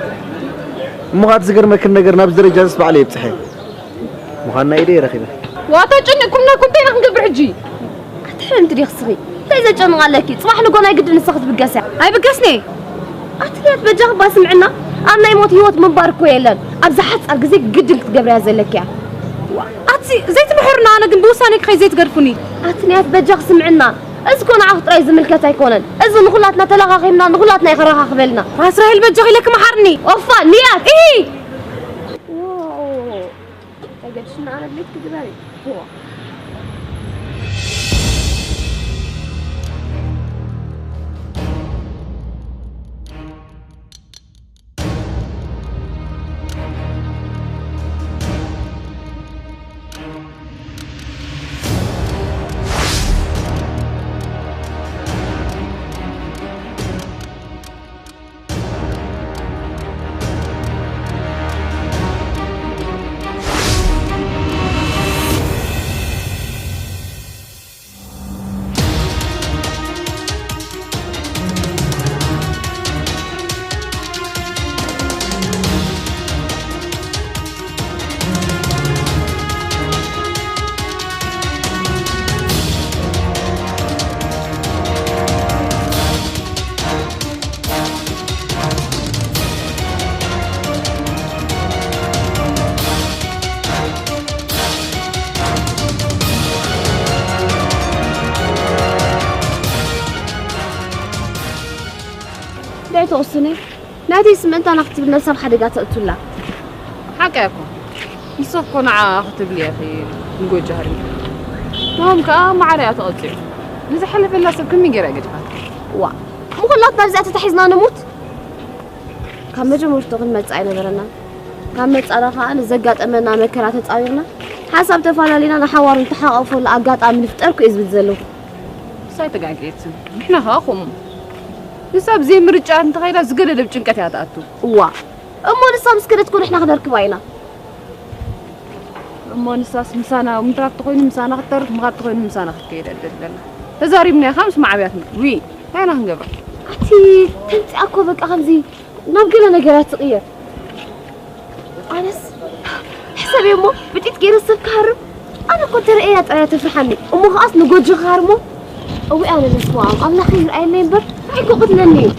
مغاد زجر ما كنا جرنا بزر جالس بعليه بصحيح مخنا إيدي رخيبة واتجنن كنت نقبر حجي أتحلم تري خصري لا إذا جن عليكي صباح نقولنا يقدر نسخت بالقسع هاي بقسني أتليت بجاه باسمعنا أنا يموت هيوت من باركو يلان أبزحت أرجزك قدك تقبر هذا لك يا أتي زيت بحرنا أنا جنب وسانك خي زيت قرفني أتليت بجاه سمعنا أزكون عهد رئيس ملكة يكونن أزو نغلاتنا تلغى غيمنا نغلاتنا يخرها قبلنا راس راهي البجاه لك محرني وفا نيات إيه واو أجد شنو أنا بليت كدباري هو توصني نادي سمنت أنا أكتب لنا سب حدا قاعد تقول له حكاكم نصفكم أكتب لي أخي نقول جهري مهم كأم عليها تقطع إذا حلف الله سب كم يجرى جدها وا مو خلات نرجع تحزنا نموت كم جمهور تغن متعينا برنا كم متعرف أنا زقات أمنا مكرات تعيرنا حسب تفعل لنا نحاور نتحقق في الأوقات أمن نفترك إذا بتزلوا سايت قاعد جيتم إحنا هاقوم يساب زي مرجع أنت غير زقلة اللي بتشنكت يا تأتو وا أمو لسه مسكرة تكون إحنا خدر كباينا أمو نساس مسانا ومتراك تقولين مسانا خطر مغاد تقولين مسانا خكير الدلنا تزاري مني خمس مع بياتنا وي هنا هنقبل أتي كنت أكو بك أخمزي نبقى نجارات صغير أنس حسابي أمو بديت كير الصف كهرب أنا كنت رأيت آيات تفرحني أمو خلاص نقول جخارمو أو أنا نسمعهم الله خير أي نمبر هيك قلنا لي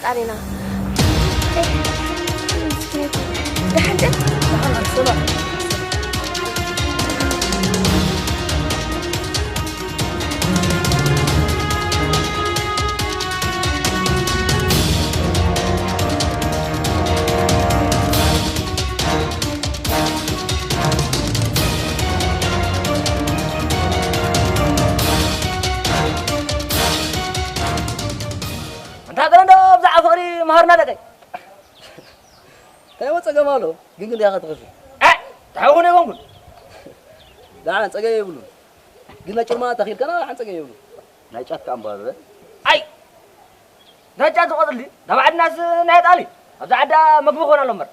علينا تناقرنا ده بزع فقري مهرنا لقي كان وصل جماله جنجل يا أخي تغفي تعاوني يقول لا عن سجى يقولون قلنا كلمة تخيل كنا عن سجى يقولون لا يشات كم بارد أي ده جات قدر لي ده بعد الناس نهاية علي هذا عدا مقبوخون على المر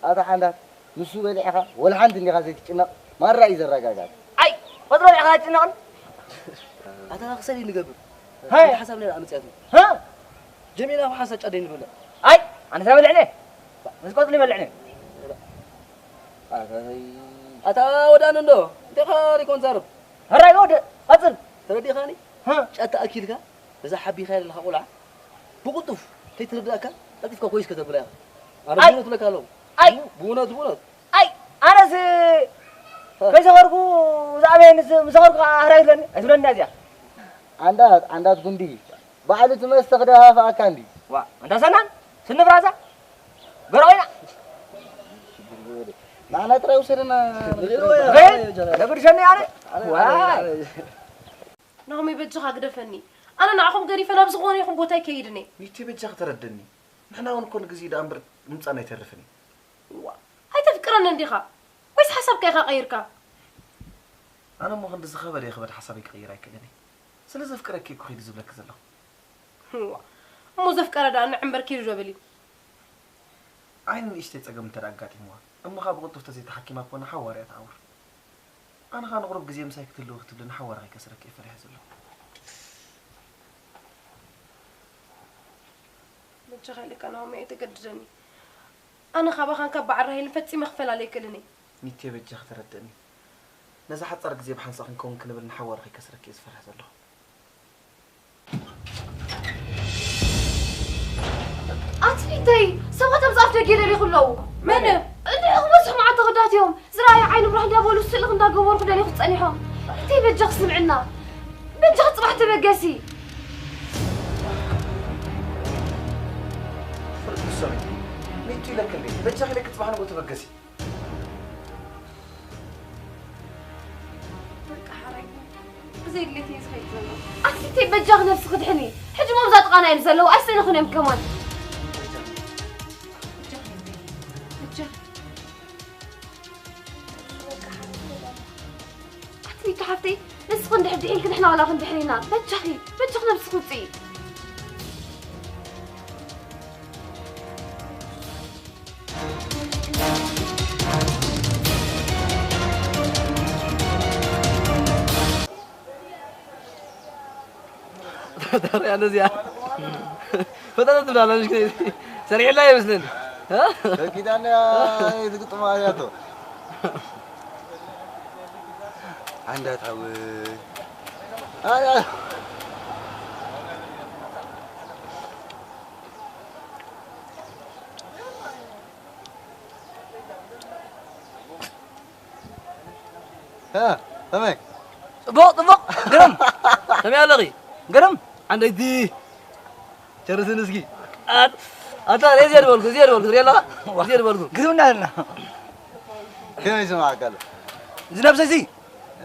هذا عندك نسوا لي أخا ولا عندي خازي كنا مرة إذا رجعت أي قدر لي أخا كنا هذا خسري نقبل هاي حسب لي أمس ها جميلة وحسن أدين بلا أي أنا سامع عليه بس قدر لي ملعني أتا ودان ندو دخل يكون زارب هراي قد أصل تردي خاني ها شات أكيد كا إذا حبي خير الحقولة بقطف تيتردي أكا لطيف كويس كذا بلا أنا بقول لك هلو أي بونات أي أنا سي كيف أقولكوا زعمين مسافركوا هراي لني أسولن الناس يا عندها تقولي بعد ما استخدمها فأكاندي وا أنت سنان سن براسا قروينا أنا ترى وصلنا غير دبر شني أنا نعم يبجح قدفني أنا نعقم قريفة لا بزغوني يخم بوتاي كيدني ميتي بجح تردني نحنا ونكون جزيد أمر نمصأنا يترفني هاي تفكرنا نديخا ويس حسب كيخا غيركا أنا مو غندز خبر يا خبر حسابي غير كدني سلازم فكرك كي كخيل زبلك زلو مو زفكر دا نعمر كيلو جبلي عين اشتي تقم تراقاتي مو اما خا بقطف تزي تحكيمك وانا حوار يتعور انا خا نغرب غزي مساكت له وقت لنا حوار هاي كسرك كيف رح يزلو بجح لك انا ما يتقدرني انا خا بخان كبع الرهي لفتي مخفل عليك لني ميتي بجح تردني نزا حصر غزي بحنصح نكون كنبل نحوار هاي كسرك كيف رح يزلو أتفيتي سويت مزاف تجيلي لي خلوا من أنت أخمسهم مع تغدات يوم زراعي عين بروح دابولو السلق ندا قبور كده لي خص عليهم أنتي بتجخ سمعنا بتجخ صباح تبقسي فرق السمي ميتي لك اللي بجح لك تصبح نقول تبقسي زي اللي تيسخيت أتفيتي بتجخ نفسك تحني حجم مزات قانا ينزلوا أحسن خنم كمان حتى نسخ ندحدي يمكن احنا ولا خندحرينا بتجخي نفسك وتي ترى أنا زياد فترة تبلا مش كذي سريع لا يمسلن ها كده أنا يدقط ما ياتو عندها تعود أنا ها تمام طبق قرم سمع لغي قرم عندك دي شرس نسقي أتا زياد بولكو يلا زياد بولكو قدمنا لنا كم يسمع قال زناب سيسي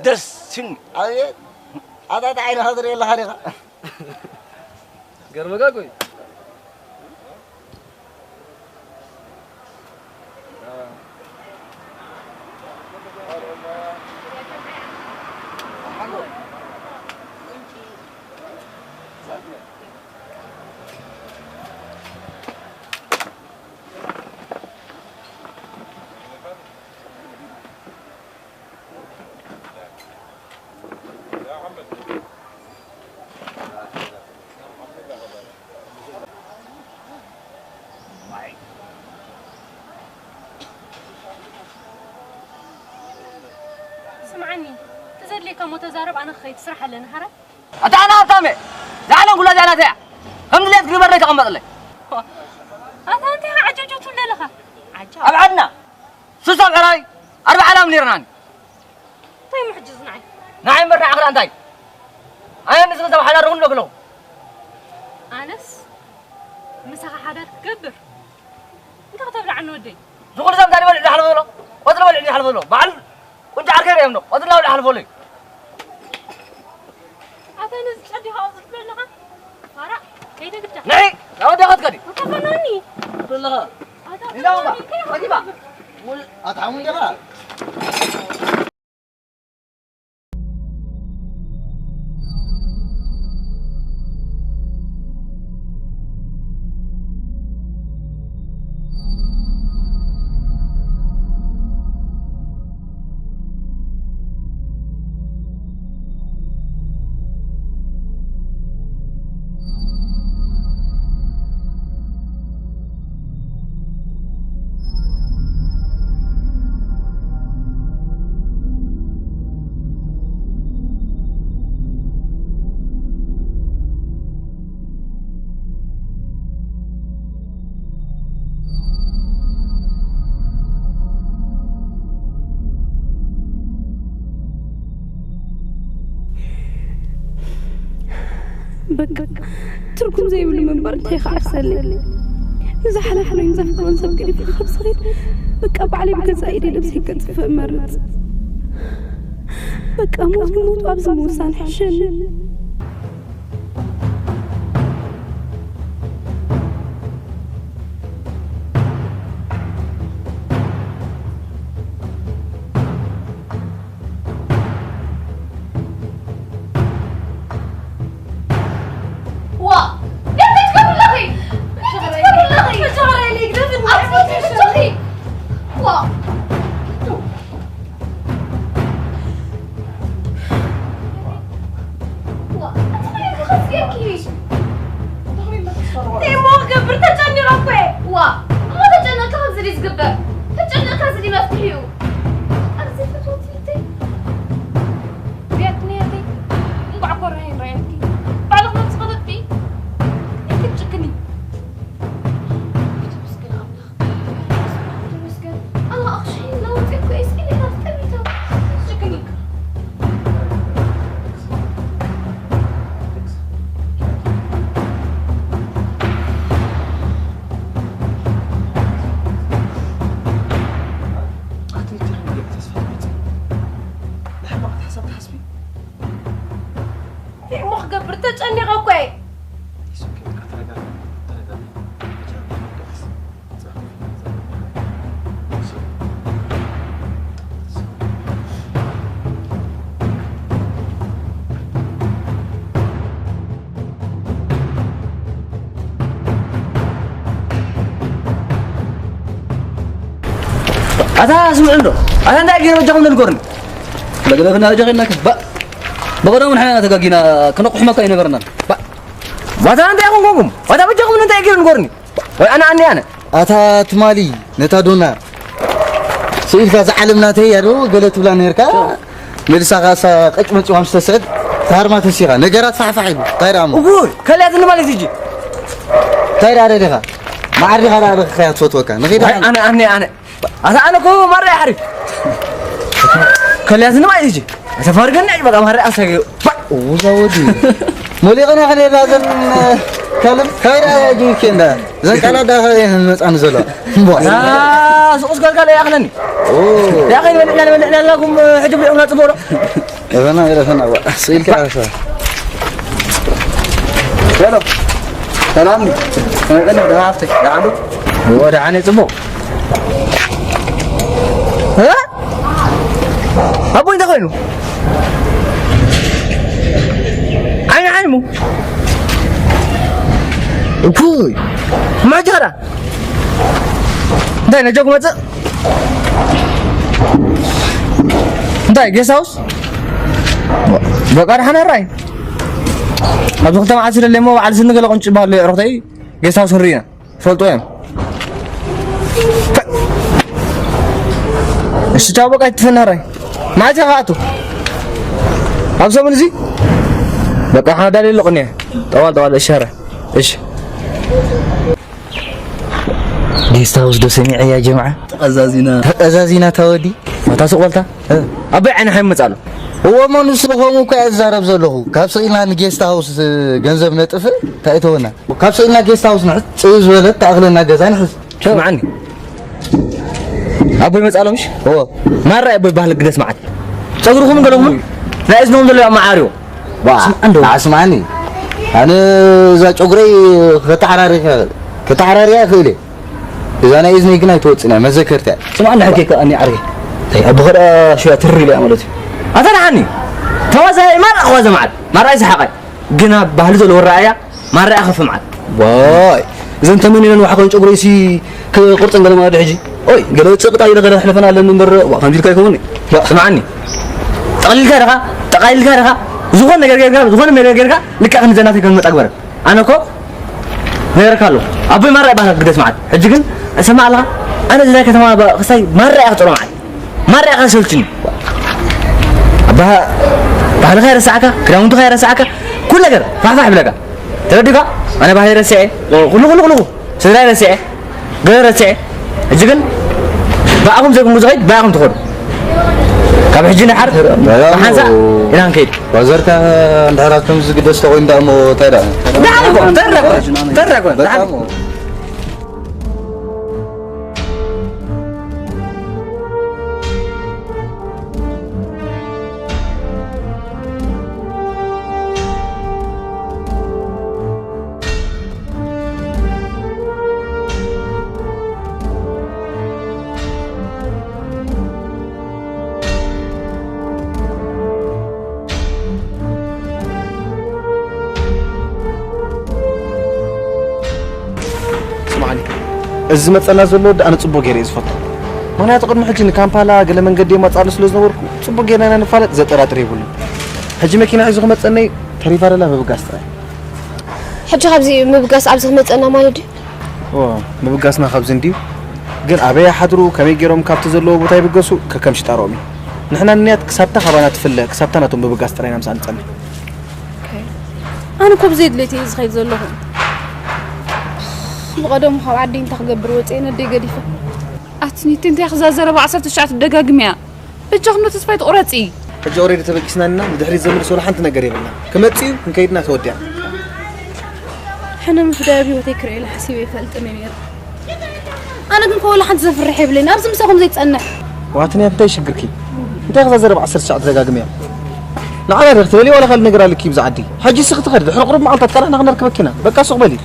درس شن أيه هذا تعين هذا يلا حريقة قرم كاكوي سمعني تزاد لي كم متزارب أنا خيت سرح لنا هرب أنا تامي زعلان قول لي أنا تاع هم اللي تقريبا ريت أقمط لي أنت عجوجة ولا لها عجوج أبعدنا سوسة قراي 4000 ليرة طيب محجز نعم نعم برا آخر أنتاي أنا نسخة سبحان الله رغم لقلو أنس مسخة حدا كبر أنت كتب عنه ودي شغل زم ثاني ولا حلف له ولا ولا حلف له بعد وأنت عارف يمنو ولا حلف له أنت نزل شدي هذا لها فرق كيدا قلت نعم لا ودي أخذ كذي كفناني والله لا ما كذي بقى أطعمون جماعة بك تركم زي بلو من برد هيخ عفسلي إذا حلحنا ينزف كمان سب قريب الخب صغير بك أبو علي بكذا إيدي لبسي كتف مرت بك أموت وأبز موسان حشن أنا أسمع عنده أنا ناقي رجعهم للقرن لقد كنا رجعنا كبا بقولهم إحنا تلاقينا كنا قحمة كاين قرنا وأنا أنت أقوم وأنا بجاهم أنت يجيرون قرني وأنا عني أنا أتا تمالي نتادونا سئل كذا علمنا تيارو قلت ولا نيركا ملسا غاسا قچمچ وامس تسد تارما تسيغا نجرات فعفعي طيرامو وقول كليات مالي تيجي طير على دغا ما عرف على خيات صوتك أنا كو مرة أعرف كليات ما يجي أتفرجنا بقى مرة أسأل وزودي مولي أنا خلي لازم كلام خير أجي كندا زين كلا ده أنا زلا سوس قال يا أخلني يا أخي أنا لكم حجب لي أولاد صبورة أنا سئل كذا يلا سلامني أنا ده عفتك يا عمو هو ده عني صبور ها أبو أنت خينو عين عيمو أبوي ما جرى ده نجاكم ماذا ده جيس هاوس بقى رحنا الرأي أبو ختم عصير اللي مو على سنة قال قنش بالله رحتي جيس هاوس هرينا فلتوا يوم إيش تجاوبك أتفنى الرأي ما جاهاتو أبصر من زي بقى إحنا دليل الأغنية طوال الإشارة إيش ديستاوس دوسني يا جماعة أزازينا تودي ما تاسو قلتا أبي أنا حي مسألة هو ما نسلخهم كأزارب زلخو كابسئنا نجيستاوس جنزب نتفه تأتونا وكابسئنا جيستاوس نحس تيز ولد تأغلنا جزاء نحس شو معني أبوي مسألة مش هو ما رأي أبوي بهلك قدس معك صغرهم قالوا لا إذنهم دلوا معاريو اسمعني أنا إذا شغري كتعراري خيلي إذا أنا إذني كنا توصلنا ما ذكرتها سمعنا حكيك أني عرقي طيب أبغى شو أتري لي عملتي أترى عني توازي ما أخوازه معك ما رأي سحقك قنا بهلزو الورايا ما رأي أخف معك واي إذا أنت منين وحكون شغري سي كقرطن قال ما رحجي أوي قالوا تسقط أيضا قال حلفنا على المنبر وكان ذيك يكوني لا سمعني تقلل كارها زغون نجار زغون نجار لك أنا زناتي كم متأكبر أنا كو غير كله أبوي ما رأي بحق قدس معك حجكن أسمع لها أنا زناك تمام بخسي ما رأي أخطر معك ما رأي أخسرتني أبها بحال غير ساعك كلام غير ساعك كل غير فاح بلقى تردك أنا بحال رسعي غلو سدرا رسعي غير رسعي حجكن باقوم زي مزغيد باقوم تخور كم حجينا حرب حنسا إلى كيد وزرت عند حركم زقدس تقول دامو ترى ترى الزمت أنا زلود أنا تصبو غير يزفط هنا تقول محجن كامبالا قال من قدي ما صار لسلوز نوركو تصبو غير أنا نفعل زترات ريبول حجي مكينة عايز غمت أني تريفار لا مبقاس ترى حجي خبزي مبقاس عبز غمت أنا ما يدي مبقاسنا خبزين ديو قال أبي حضروا كم يجيرهم كابت زلوا بتاعي بقصو ككم شتارومي نحنا النيات كسبتها خبرنا تفلك كسبتنا توم مبقاس ترى نمس أنتني أنا كوب زيد ليتي زخيد زلهم بقدم خو عدين تخجبر وتين الدقة ديفا أتني تنتي خزازة ربع عصرت الشعت الدقة جميع بتجهنا تصفيت قراتي الجوري اللي تبقى سننا مدحري زمر سولا حنتنا قريبنا كم تسيو نكيدنا تودع حنا مفدابي وتكري إلى حسيبي فلت أمير أنا كن كل حد زفر رحب لنا أرزم مساهم زي تسنح وعطني أنت إيش قركي أنت خزازة ربع عصرت الشعت الدقة جميع لا أنا رختلي ولا خل نقرأ لك يبز عدي حاجي سخت خرد إحنا قرب معلطة ترى إحنا نركب كنا بقى سوق بالي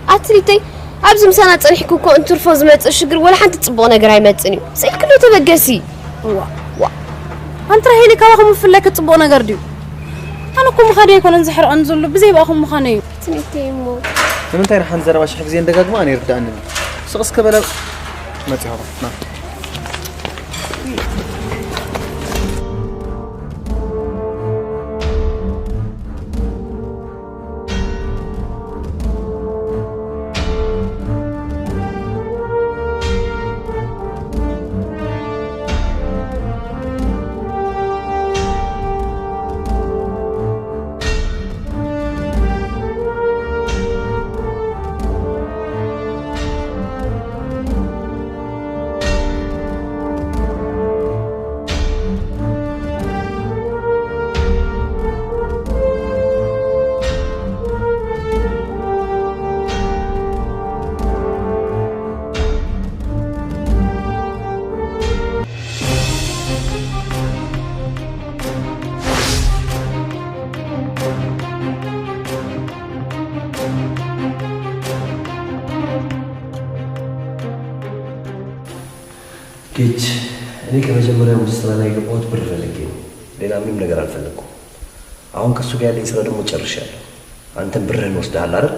أتريتي أبز مسانا تصريحكو كو أنتو رفوز ما تشجر ولا حتى تصبغ نقراي ما تسنيو سيل كله تبقسي وا أنت رهيني كواخم فلك تصبغ نقرديو أنا كم مخاني يكون انزحر أنزل بزي باخم مخاني تنيتي مو فمن تاني حنزر واش حق زين دقاق ما أنا يرد عني سقس كبلا ما تهرب نعم ጌች እኔ ከመጀመሪያው ስራ ላይ ገባሁት ብር ፈልጌ ነው። ሌላ ምንም ነገር አልፈለኩም። አሁን ከሱ ጋር ያለኝ ስራ ደግሞ ጨርሻለሁ። አንተም ብርህን ወስደሃል አይደል?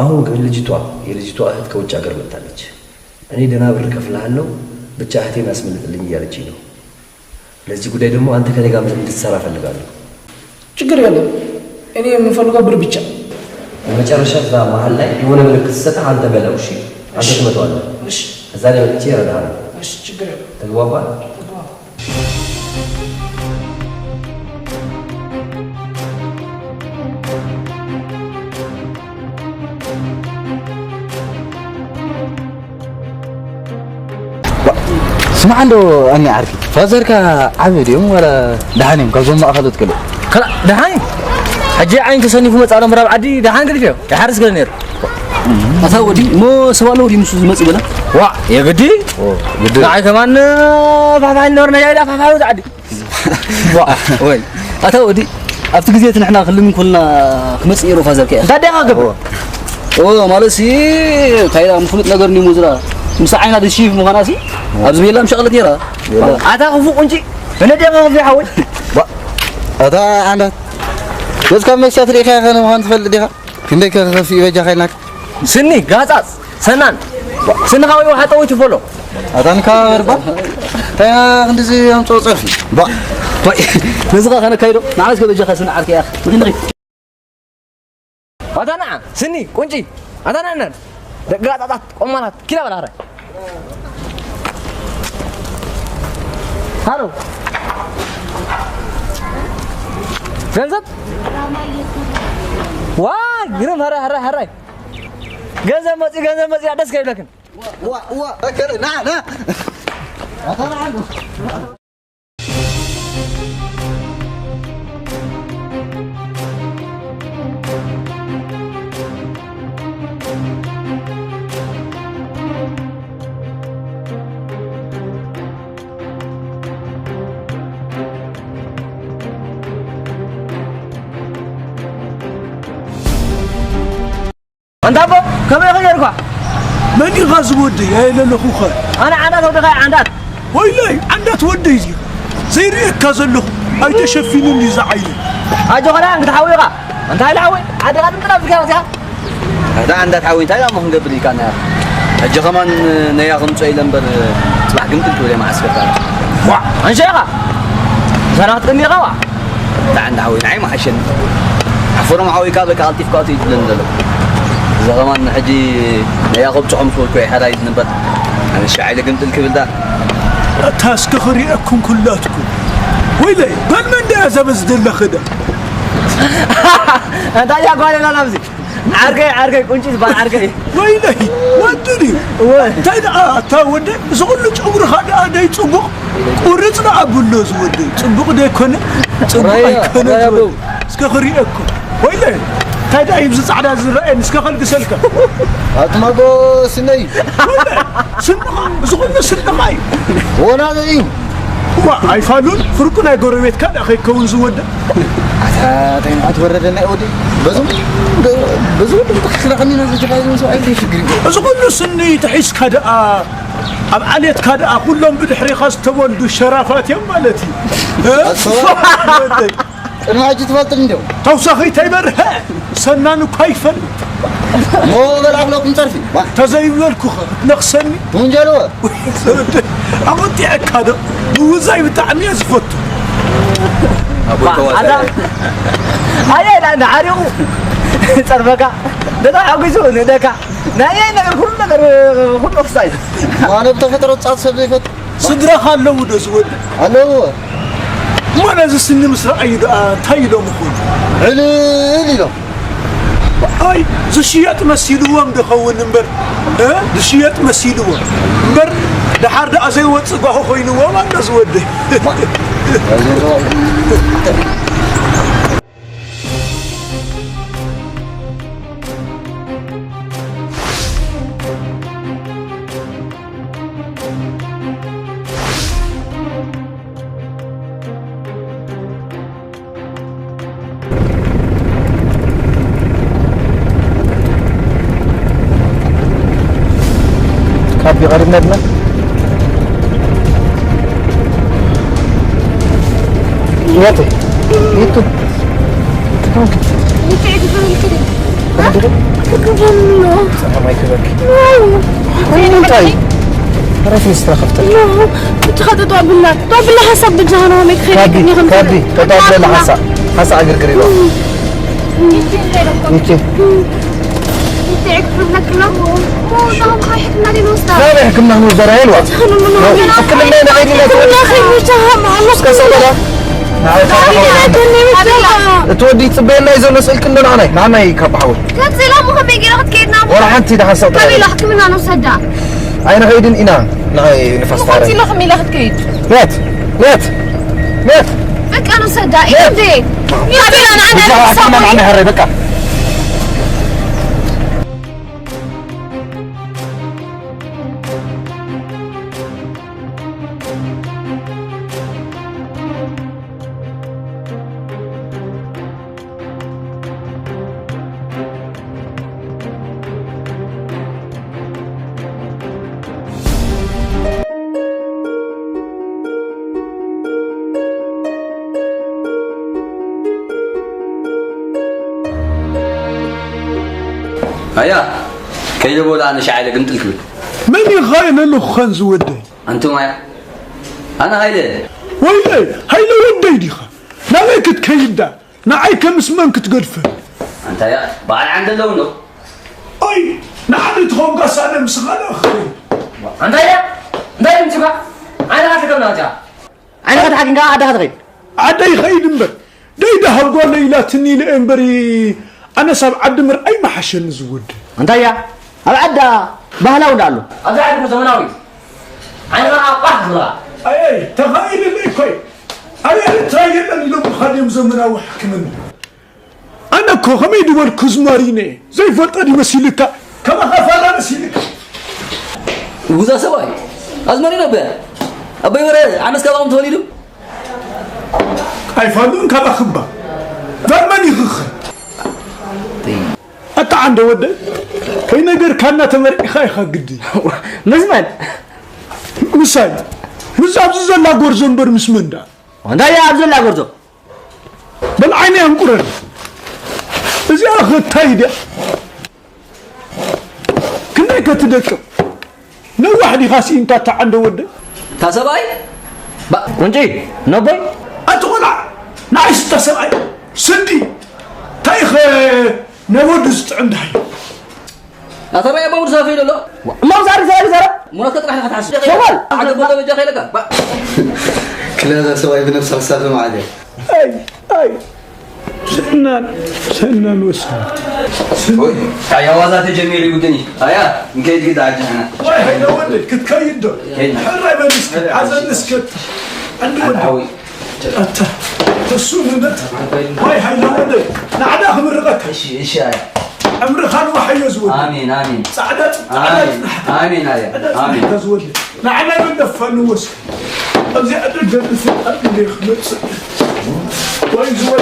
አሁን ግን የልጅቷ እህት ከውጭ ሀገር መጣለች። እኔ ደህና ብር ከፍልሃለሁ ብቻ እህቴን አስመልጥልኝ እያለችኝ ነው። ለዚህ ጉዳይ ደግሞ አንተ ከኔ ጋር እንድትሰራ ፈልጋለሁ። ችግር የለም። እኔ የምፈልገው ብር ብቻ። በመጨረሻ እዛ መሀል ላይ የሆነ ምልክት ስትሰጥህ አንተ በለው። እሺ አንተ ትመጣዋለህ። እሺ እዛ ላይ መጥቼ እረዳሃለሁ። እሺ ችግር የለም። ተግባባን? اسمع عنده أني عارفي فازرك عبد يوم ولا دهانيم كزوم ما أخذت كله خلا دهاني حجي عين كسني في مصارم راب عدي دهان قال فيه يحرس قال نير أثودي مو سوالو دي مسوز مسيبنا وا يا قدي قدي نعي كمان فافعل نورنا جاي فافعل عدي وا وين أثودي أفتح جزيت نحنا خلينا كلنا خمس إيرو فازر كي تادي أقبل مالسي كايدا مفروض نقدرني مزرعة مساعينا دشيف مغناسي أبز بيلا مش شغلة تيرا عتا خفوق أنتي أنا دي في حاول هذا عندك بس كم مشيت ريخي أنا ما هنفل ديها كندك في وجه خينك سني غازاس سنان سن خاوي واحد أوي تفولو هذا نكار با تيا عندي يوم تصرفي با نزغة أنا كايرو نعرف كيف بيجي خسنا عارك يا أخي ممكن نغيب هذا نعم سني كونجي هذا نعم دقات أمانات كذا ولا هري هارو فنزت واه جرم هراي جنزة مزي عدس كيف لكن وا أكل نا هذا عنده أنت أبو كم يغيرك؟ من يغاز ودي هاي للأخوخة أنا عندك ودي عندك ويلي عندك ودي زي ريك كازلو هاي تشفيني زعيلي أجو خلاص أنت حاويها أنت هاي الحاوي عاد قاعد تلعب في كذا هذا عندك حاوي تايلا ما هم قبلي كان أجو كمان نيا خمسة إلى صباح قمت تقول مع السكر واه أنشيخة سنة تقني غوا لا عند حاوي نعيم عشان عفورم حاوي كابك عالتيف كاتي لندلو زمان حجي نيا خبز عمسول كوي حرايد نبر أنا الشعيلة قمت الكبل ده تاسك خريئكم كلاتكم ويلي قال من ده زبز دل خدا أنت يا قولي لا نفسي عرقي كنتي زبان عرقي ويلي ودني تايدا تاودي زغلج عمر خدا داي صبق ورزنا ابلو زودي صبق داي كونه صبق كونه اسك خريئكم ويلي تايدا يبز صعدا زرئن اسك خلق سلكه أتماغو سني زغلنا سنقاي وانا ذي وا ايفالون فرقنا غوربيت كان اخي كون زوده تين أتوردنا أودي بزود تخسر خلينا نزجاجين سو عندي فكري زغلنا سني تحس كذا أب عليت كذا كلهم بدحري خاص تولدوا الشرافات يا مالتي أنا أجي تفضل اليوم توسخي تيبرها سنانو كيفن مو بلعب لكم تعرفي تزين الكوخ نقصني تونجالوا أبغى هذا وزاي بتعمي أزفت هذا هاي أنا عاريو تربكا ده عقيسون ده نايا نقول كل أوفسايد أنا بتفترة تصعد سبزيفت صدره خالو ودزود هلو ما نازل سن مصر أيد تايلو مخون علي له أي زشيات مسيلوا مدخون نمبر زشيات مسيلوا نمبر ده حرد أزاي وتصقه خوينوا ما نزود كافي غريب ندنا ياتي يتو رافي استرخفت لا بتخطط بالله حسب بجهنم ميك خير كابي تطلع لنا حسا اجر قريبا يجي يحكمنا كلهم وضعهم حيحكمنا لي نوصل لا يحكمنا نوصل هيلوة حكمنا لنا غيري لا تقول يا جهنم الله كسولة تودي تبين لا يزول نسألك إنه معنا يكبحون كانت سلام وهم يجي لغت كيدنا ولا حنتي ده حسب كمي لا حكمنا نوصل أين غيدين إنا نغي نفس طاري وقتي لخمي لغت كيد مات فك أنا صدق إيدي قبل أنا معنا هري بكا هيا كيف بقول أنا شاعر قمت لك من يخاين له خنز ودي أنتم معي أنا هايله ويلي هايله ودي دي خا نايك تكيدا نعيك مسمنك تقرفه أنت يا بعد عند اللونه أي نحن تخون قصانا مسخنا أخي أنت يا مسكا أنا غاتك بناجا أنا غاتك حقا عدا غاتك عدا يخيد مبر دايدا هبقوا ليلة تني لإنبري أنا ساب عد مر أي محشن زود أنت يا هذا عدا بهلا ودالو هذا عدا زمناوي أنا غا أقاح أي تخيل اللي كوي أي ترايل اللي لو خادم زمناوي حكمنا أنا كو خميد والكزماريني زي فلطاني مسيلك كما خفانا مسيلك وذا سواي أزماني نبى أبي ورا أنا سكابهم توليدو أي فلون كما خبا فماني خخ أتا عنده ودي كي نقر كان تمرقي خايخا قدي مزمن مساي مزاب زلا غورزون بر مسمن دا واندا يا عبد الله غورزو بل عيني انقرن ازي اخذ تايدا كنا كتدكم نو واحد يخاسي انت تا عنده ودي تاسباي با ونجي نبي اتقلع نايس تسباي سندي تايخ نودست عندها أتبع يا بابور سافي لا ما زار مناسبة راح نتحسن شمال عقب بدو بيجي خيلك كل هذا سواي بنفس السالفة ما عادي أي سنان وسنان يا وزارة الجميل يقولني هيا نكيد كده عجنا واي هاي نودك كتكيد دو حرة بنسكت عزل نسكت عندي ودي أنت تسون نت واي هاي نودك نعداهم الرقك إيش عمر خان وحي يزود آمين سعادت آمين آمين تزود نعنا بندفن وسك أبزي أدرك في أدري خمس واي زود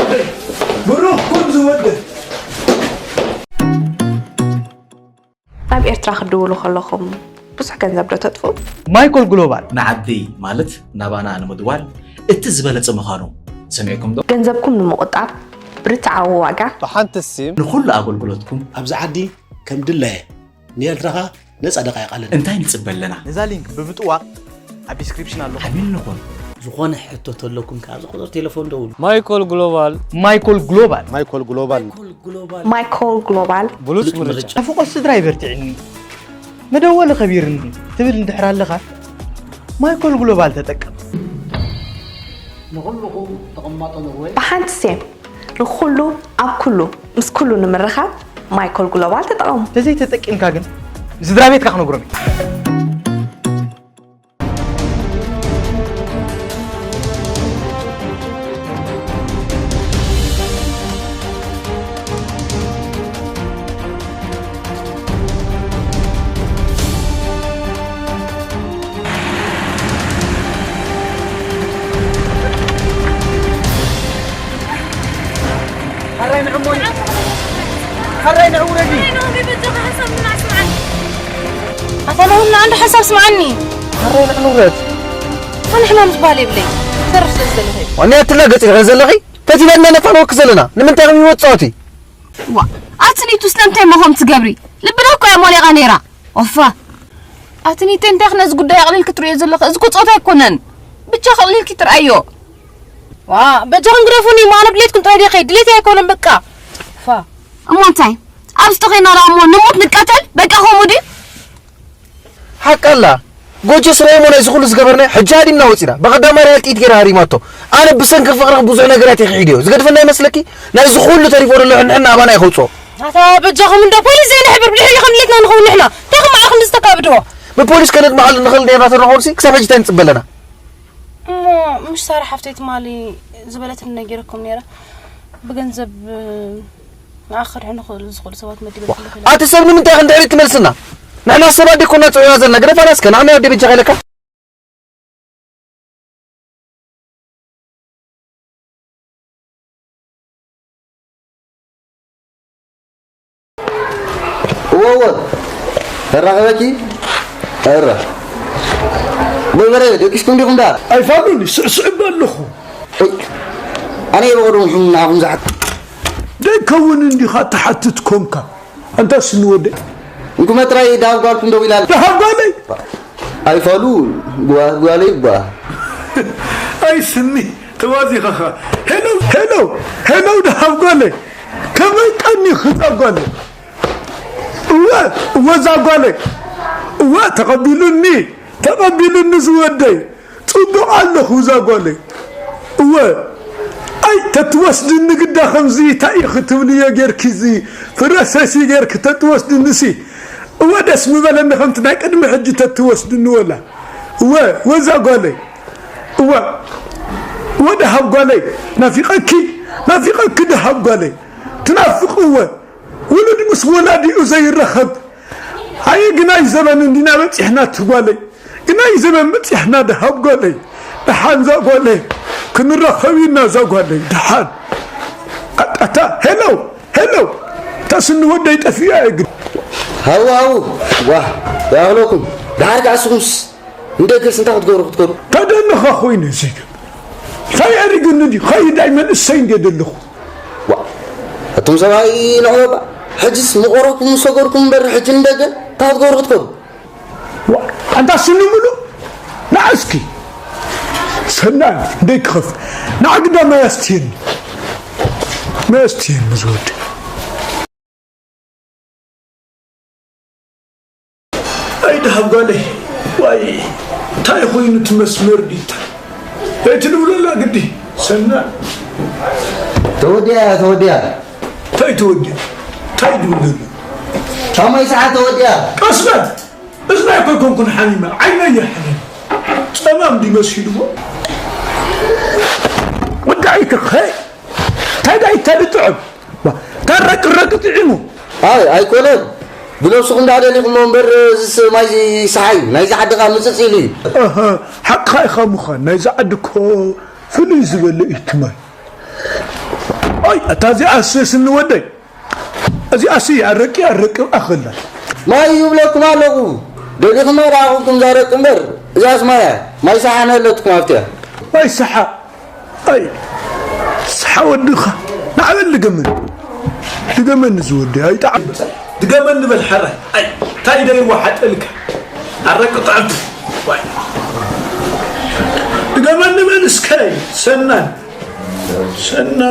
بروح كل زود أب إرتراخ دولو خلهم بس حكي نزبط تطفو مايكل جلوبال نعدي مالت نبانا أنا مدوال اتزبالة سمخانو سمعكم دو جنزبكم المقطع برتعة وواقع فحنت السيم نخل أقول قلتكم أبزع عدي كم دلله نيل رها نسأل دقائق على انتين نتسبل لنا نزال لينك بفتوى الديسكريبشن الله حمين نقول زخون حتى لكم كذا خذوا تليفون دول مايكل جلوبال بلوس مرجع فوق الدرايفر تعني مدول خبير تبل ندحر لها مايكل جلوبال تتكم نقول تقمط نروي بحنت السيم نخلو أب كله مس كله نمرخات مايكل جلوبال تتقوم تزي تتكين كاجن زدرابيت كأنه قرمي خرينا عمري نومي بدك حسب من اسمعني أنا هنا عندي حساب اسمعني خرينا عمري أنا حنا متبالي بلي ترى زلزلة وانا تلاقيت غزلغي تجي لنا نفرق زلنا لمن تغني وصوتي وا أتني تستمتع ما هم تجبري لبناك يا مولي غنيرة وفا أتني تنتخنا زقود ده يقلل كتر يزلق زقود صوتها يكونن بتشا خليل كتر أيو وا بتشا نقرفوني ما أنا بليت كنت أدي خيد ليت يكونن بقى فا أمونتاي أبستغينا رامون نموت نتقتل بقى هو مدي حق الله جوجي سليمان يزخل زقبرنا حجاري مناوتينا بقدام ريالك إيد كراري ماتو أنا بسنك فقرة بوزع نقرات يخيديو زقد فينا مسلكي ناس زخول تليفون اللي عنا أبانا يخلصو هذا بتجاهم من ده بوليس زين حبر بلي خليتنا نخون نحنا تاخذ معاكم نستقابلوا ببوليس كانت محل نخل دينا تروحونسي كسب حاجة تنتبلنا مش صار حفتيت مالي زبلت النجيركم نيرة بجنزب آخر حنخل زخول سوات مدي أتسألني من تاخذ دعيت ملسنا نحن السبب دي كنا تعيا زلنا قريب أنا سكن أنا ودي بتشغلك ووو الرغبتي الرغ بقرأ دوكيسكم دي كندا أي فاضوني صعب اللخو أنا يبغون نعم زعك ده كون إني خات حتت كونكا أنت سنودي انكم تراي دهب قالكم دو بلال دهب قالي اي فالو قالي با اي سني توازي خخا هلو دهب قالي كما يقني خطا قالي وزا قالي تقبلوني زودي تصدق الله وزا قالي اي تتوسد النقدا خمزي تاي ختبني يا غير كيزي فراساسي غير كتتوسد النسي ودا اسمي بلا خمت ناي قدم حج تتوسد ولا وزا قالي ودا هب قالي نافقك دهب قالي تنافق ولد مس ولادي زي الرخب هاي قناي زمن اندينا بصحنا تقالي قناي زمن بصحنا دهب قالي دحان زا قالي كنرخبينا زا قالي دحان اتا هلو تاسن ودي طفيا يقد هاو واه ياغلوكم دارك اسمس ندك سنت تقرو تدنخ خويني زيك خاي اريغندي خاي دايما السين ديدلخ أنتم سواي نعوبة حجز مقركم صغركم بر حج ندقل تقرو أنت سنو ملو نعسكي سنان ديك خف نعقد ما يستين مزود اي دهب قالي واي تاي خوين تمسمر ديتا ايتنو لا قدي سنان توديا تاي دولنا كم ساعة توديا أصلاً يكون كن حميمة عيني يا حميم تمام دي مسيلو ودعيك خير تدعي تعب ترك تعمو هاي كولر بلو سخن دعالي لكم منبر ماي سحي نايزا عدقا مسسيلي حق خاي خاموخا نايزا عدكو فليز ولا إتماي أي أتازي أساس النودي أزي أسي أركي أخلا ما يبلغكم علىكم دولكم ما راحكم زاركم بر إذا اسمعي ما يسحى نلتكم أفتح ما يسحى أي سحى ودخا نعمل لقمن نزودي هاي تعب لقمن بالحرة أي تايدري واحد لك أرك طعم لقمن من سكاي سنان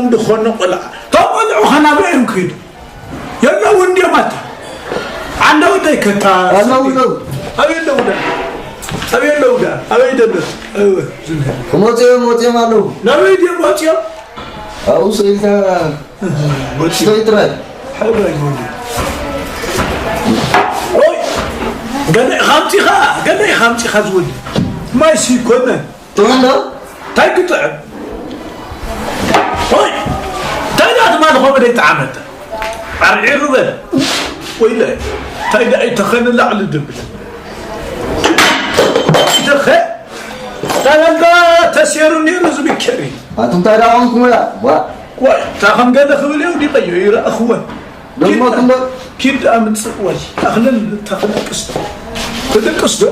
دخون قلع طبعا خنا بهم كده يلا وندي مات عنده ودي كتا أنا ولو أبي اللودا أبي دلت موتي مالو نبي دي موتي أو سيدا سيترا حباي مودي قال خامتي خزود ما يصير كنا تمام تاي قطع هاي تاي ما نخو بده يتعامل عرعي ربل ويلا تاي دا يتخن لا على الدبل دخل تلقى تسيرني رزق بكري أنتم تراونكم لا وا تاخم قال خولي ودي طيو اخوه دم كيد امن صوي اخلل تخلل قصد تدقص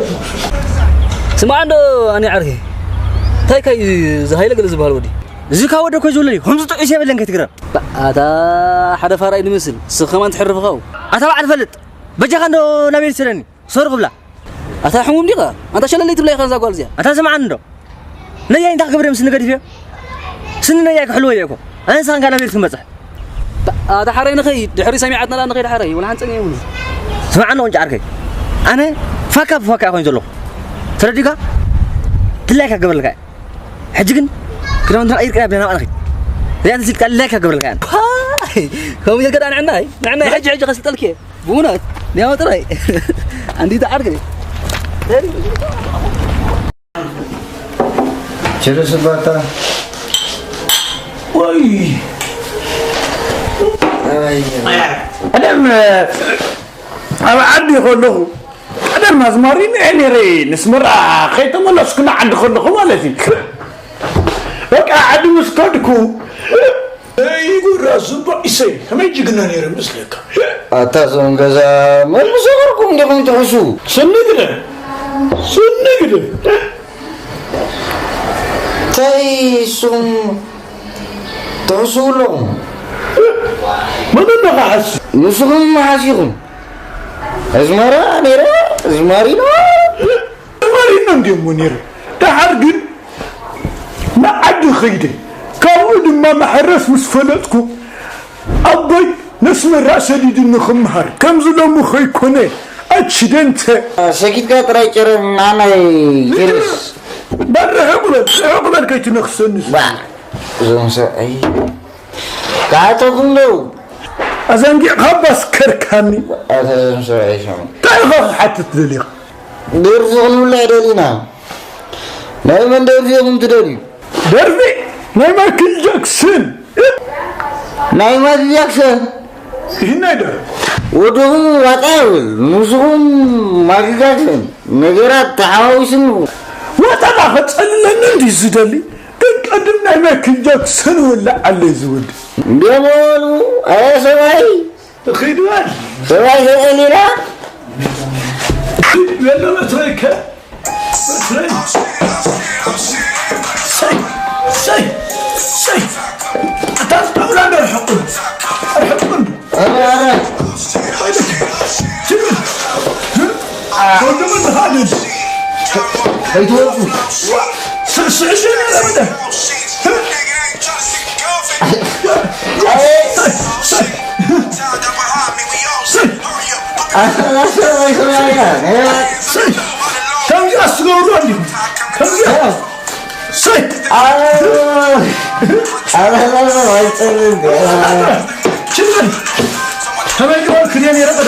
سمع عنده انا عارفه تاي كاي زهايله قال زبال ودي زكا ودا كجولي خمس طيش يبلن كتغرا اتا حدا فراي نمسل سخمان تحرفخو اتا بعد فلط بجا عنده نبيل سرني صور قبلا اتا حموم ديقه انت شلليت بلاي خنزا قال زي اتا سمع عنده نيا انت خبر مسن قدي فيه سننا ياك حلوه ياكو انا سان كان نبيل تمصح اتا حرينا خي دحري سمعتنا لا نخيد حري ولا حنصني يقول سمع عنه انت عاركي انا فكا كون زلو ترديكا تلاك قبل لك حجكن كلام ترى اير كلام انا اخي يعني زيك تلاك قبل لك هم يقدر عندنا حج غسلت لك بونات يا ترى عندي تعركني شنو سباتا وي أنا عندي خلوه أنا مزمارين يعني ري نسمر خيط ما نسكن عند خلوه ولا شيء وك عند مسكتكو يقول راسه بيسي ما يجي قلنا نيرم مسلك أتاسون كذا ما مسكركم دكم تحسو سنقدر تايسون تحسولهم من أنا حس نسخهم ما حسيهم أزمارا نيرا أزمارينا ندي منير تحرقن ما عد خيدي كاود ما محرس مسفلتكم أبي نسمع رأس دي نخمهر كم زلمو مخي كونه أتشدنت سكيت كاتراي كرم نانا كيرس برا عقبال كي تنخسنس با زمسا أي كاتو كندو أزنجي خبص كركاني زمسا أي شام كاي حتى تدليق دير زغلو لا دلينا ناي من دير فيهم تدري درفي ناي مايكل جاكسون ناي مايكل جاكسون هنا ده ودهم واتاول نسهم مايكل جاكسون نجرات تحاوسن وطلع فتسألنا نندي زدلي قدمنا مايكل جاكسون ولا على زود بيقولوا أي سواي خيدوان سواي سألينا يلا متريكة متريك سي تطلع لنا الحقن أنا كنت من هذا هيتوقفوا سعشين على مدى كم جاء السجور عندكم كم جاء سي شنو كم يجوا كرياني رقد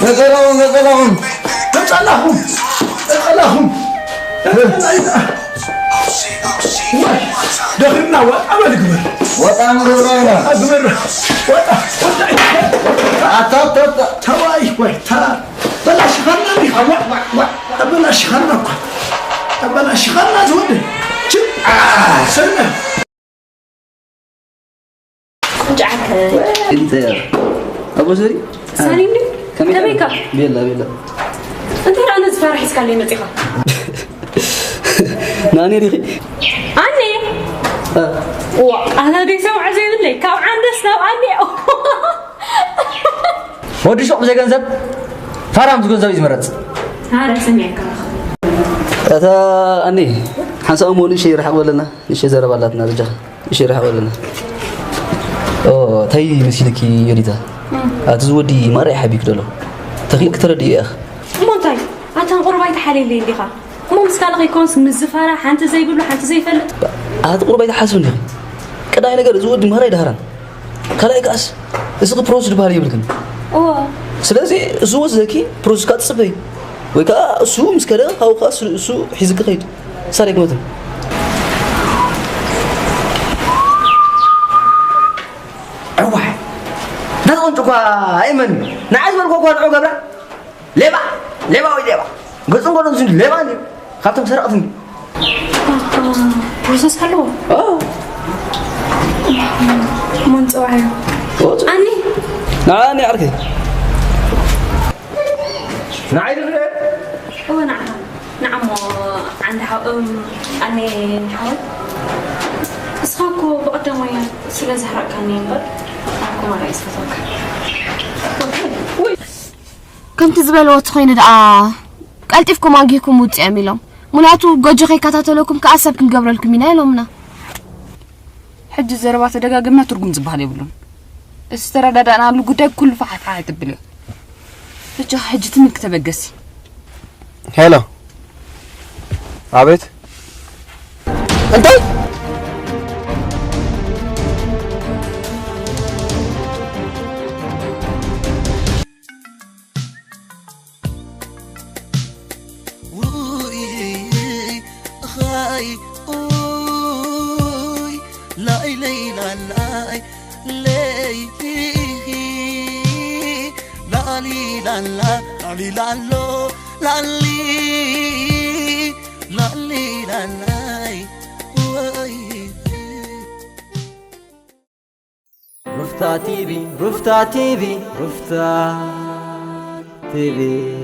نقلهم نطلعهم دخلنا وأبد قبر وطن قبرنا قبر أطط تواي وحتا بلاش خلنا بلاش خلنا بلاش خلنا زود سنة جعك انت ابو زري سالمني تبيكا بيلا انت انا زفرح يسكالي متيخه ناني ريخي اني انا دي سمع زي اللي كاو عندس ناو اني ودي شو زي ገንዘብ فارام ገንዘብ ይዝመረጽ هذا سمعك اتا اني حسام مولي شي رح ولنا شي زربالاتنا رجا شي رح ولنا او تاي مسيلكي يريتا اتزودي ما رايح بيك دلو تخيل كتردي يا اخ مونتاي اتن قرباي تحليل لي ديخا مو مسكال يكون من الزفاره حنت زي يقولوا حنت زي فلت هاد قرباي تحاسب لي كداي ነገር زودي ما راي دهران كلاي كاس اسق بروسيد بحال يبلكن ስለዚህ እሱ ወዘኪ ፕሮሰስ ካትስበይ ወይ ካ እሱ ምስከለ ሃው ካስ እሱ ሒዝክ ኸይድ ሳሪክ መት አዋይ ዳቆንጭኳ አይመን ናዓዝ ወልኮ ኮን ገብራ ሌባ ወይ ሌባ ገጽን ኮን ዝን ሌባ እንዴ ካብቶም ሰራቅት እንዴ ፕሮሰስ ካለው منطوعي أني نعم أركي نعم هو نعم عند أني حاول أصحابكو بقدم ويا سلا زهراء كان ينبر أكو ما رئيس فتوك كم تزبل وتخين دعا قلتفكم أنجيكم وتعملهم مناتو جوجي كاتاتلوكم كأسب كن قبل لكم من أيلهمنا حج الزربات دقاق ما ترقم زبالي يقولون استرداد أنا لو قدام كل فحت حاجة تبلي رجع حجة منك تبقسي هلا عبيت انت رفتا تي في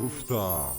رفتار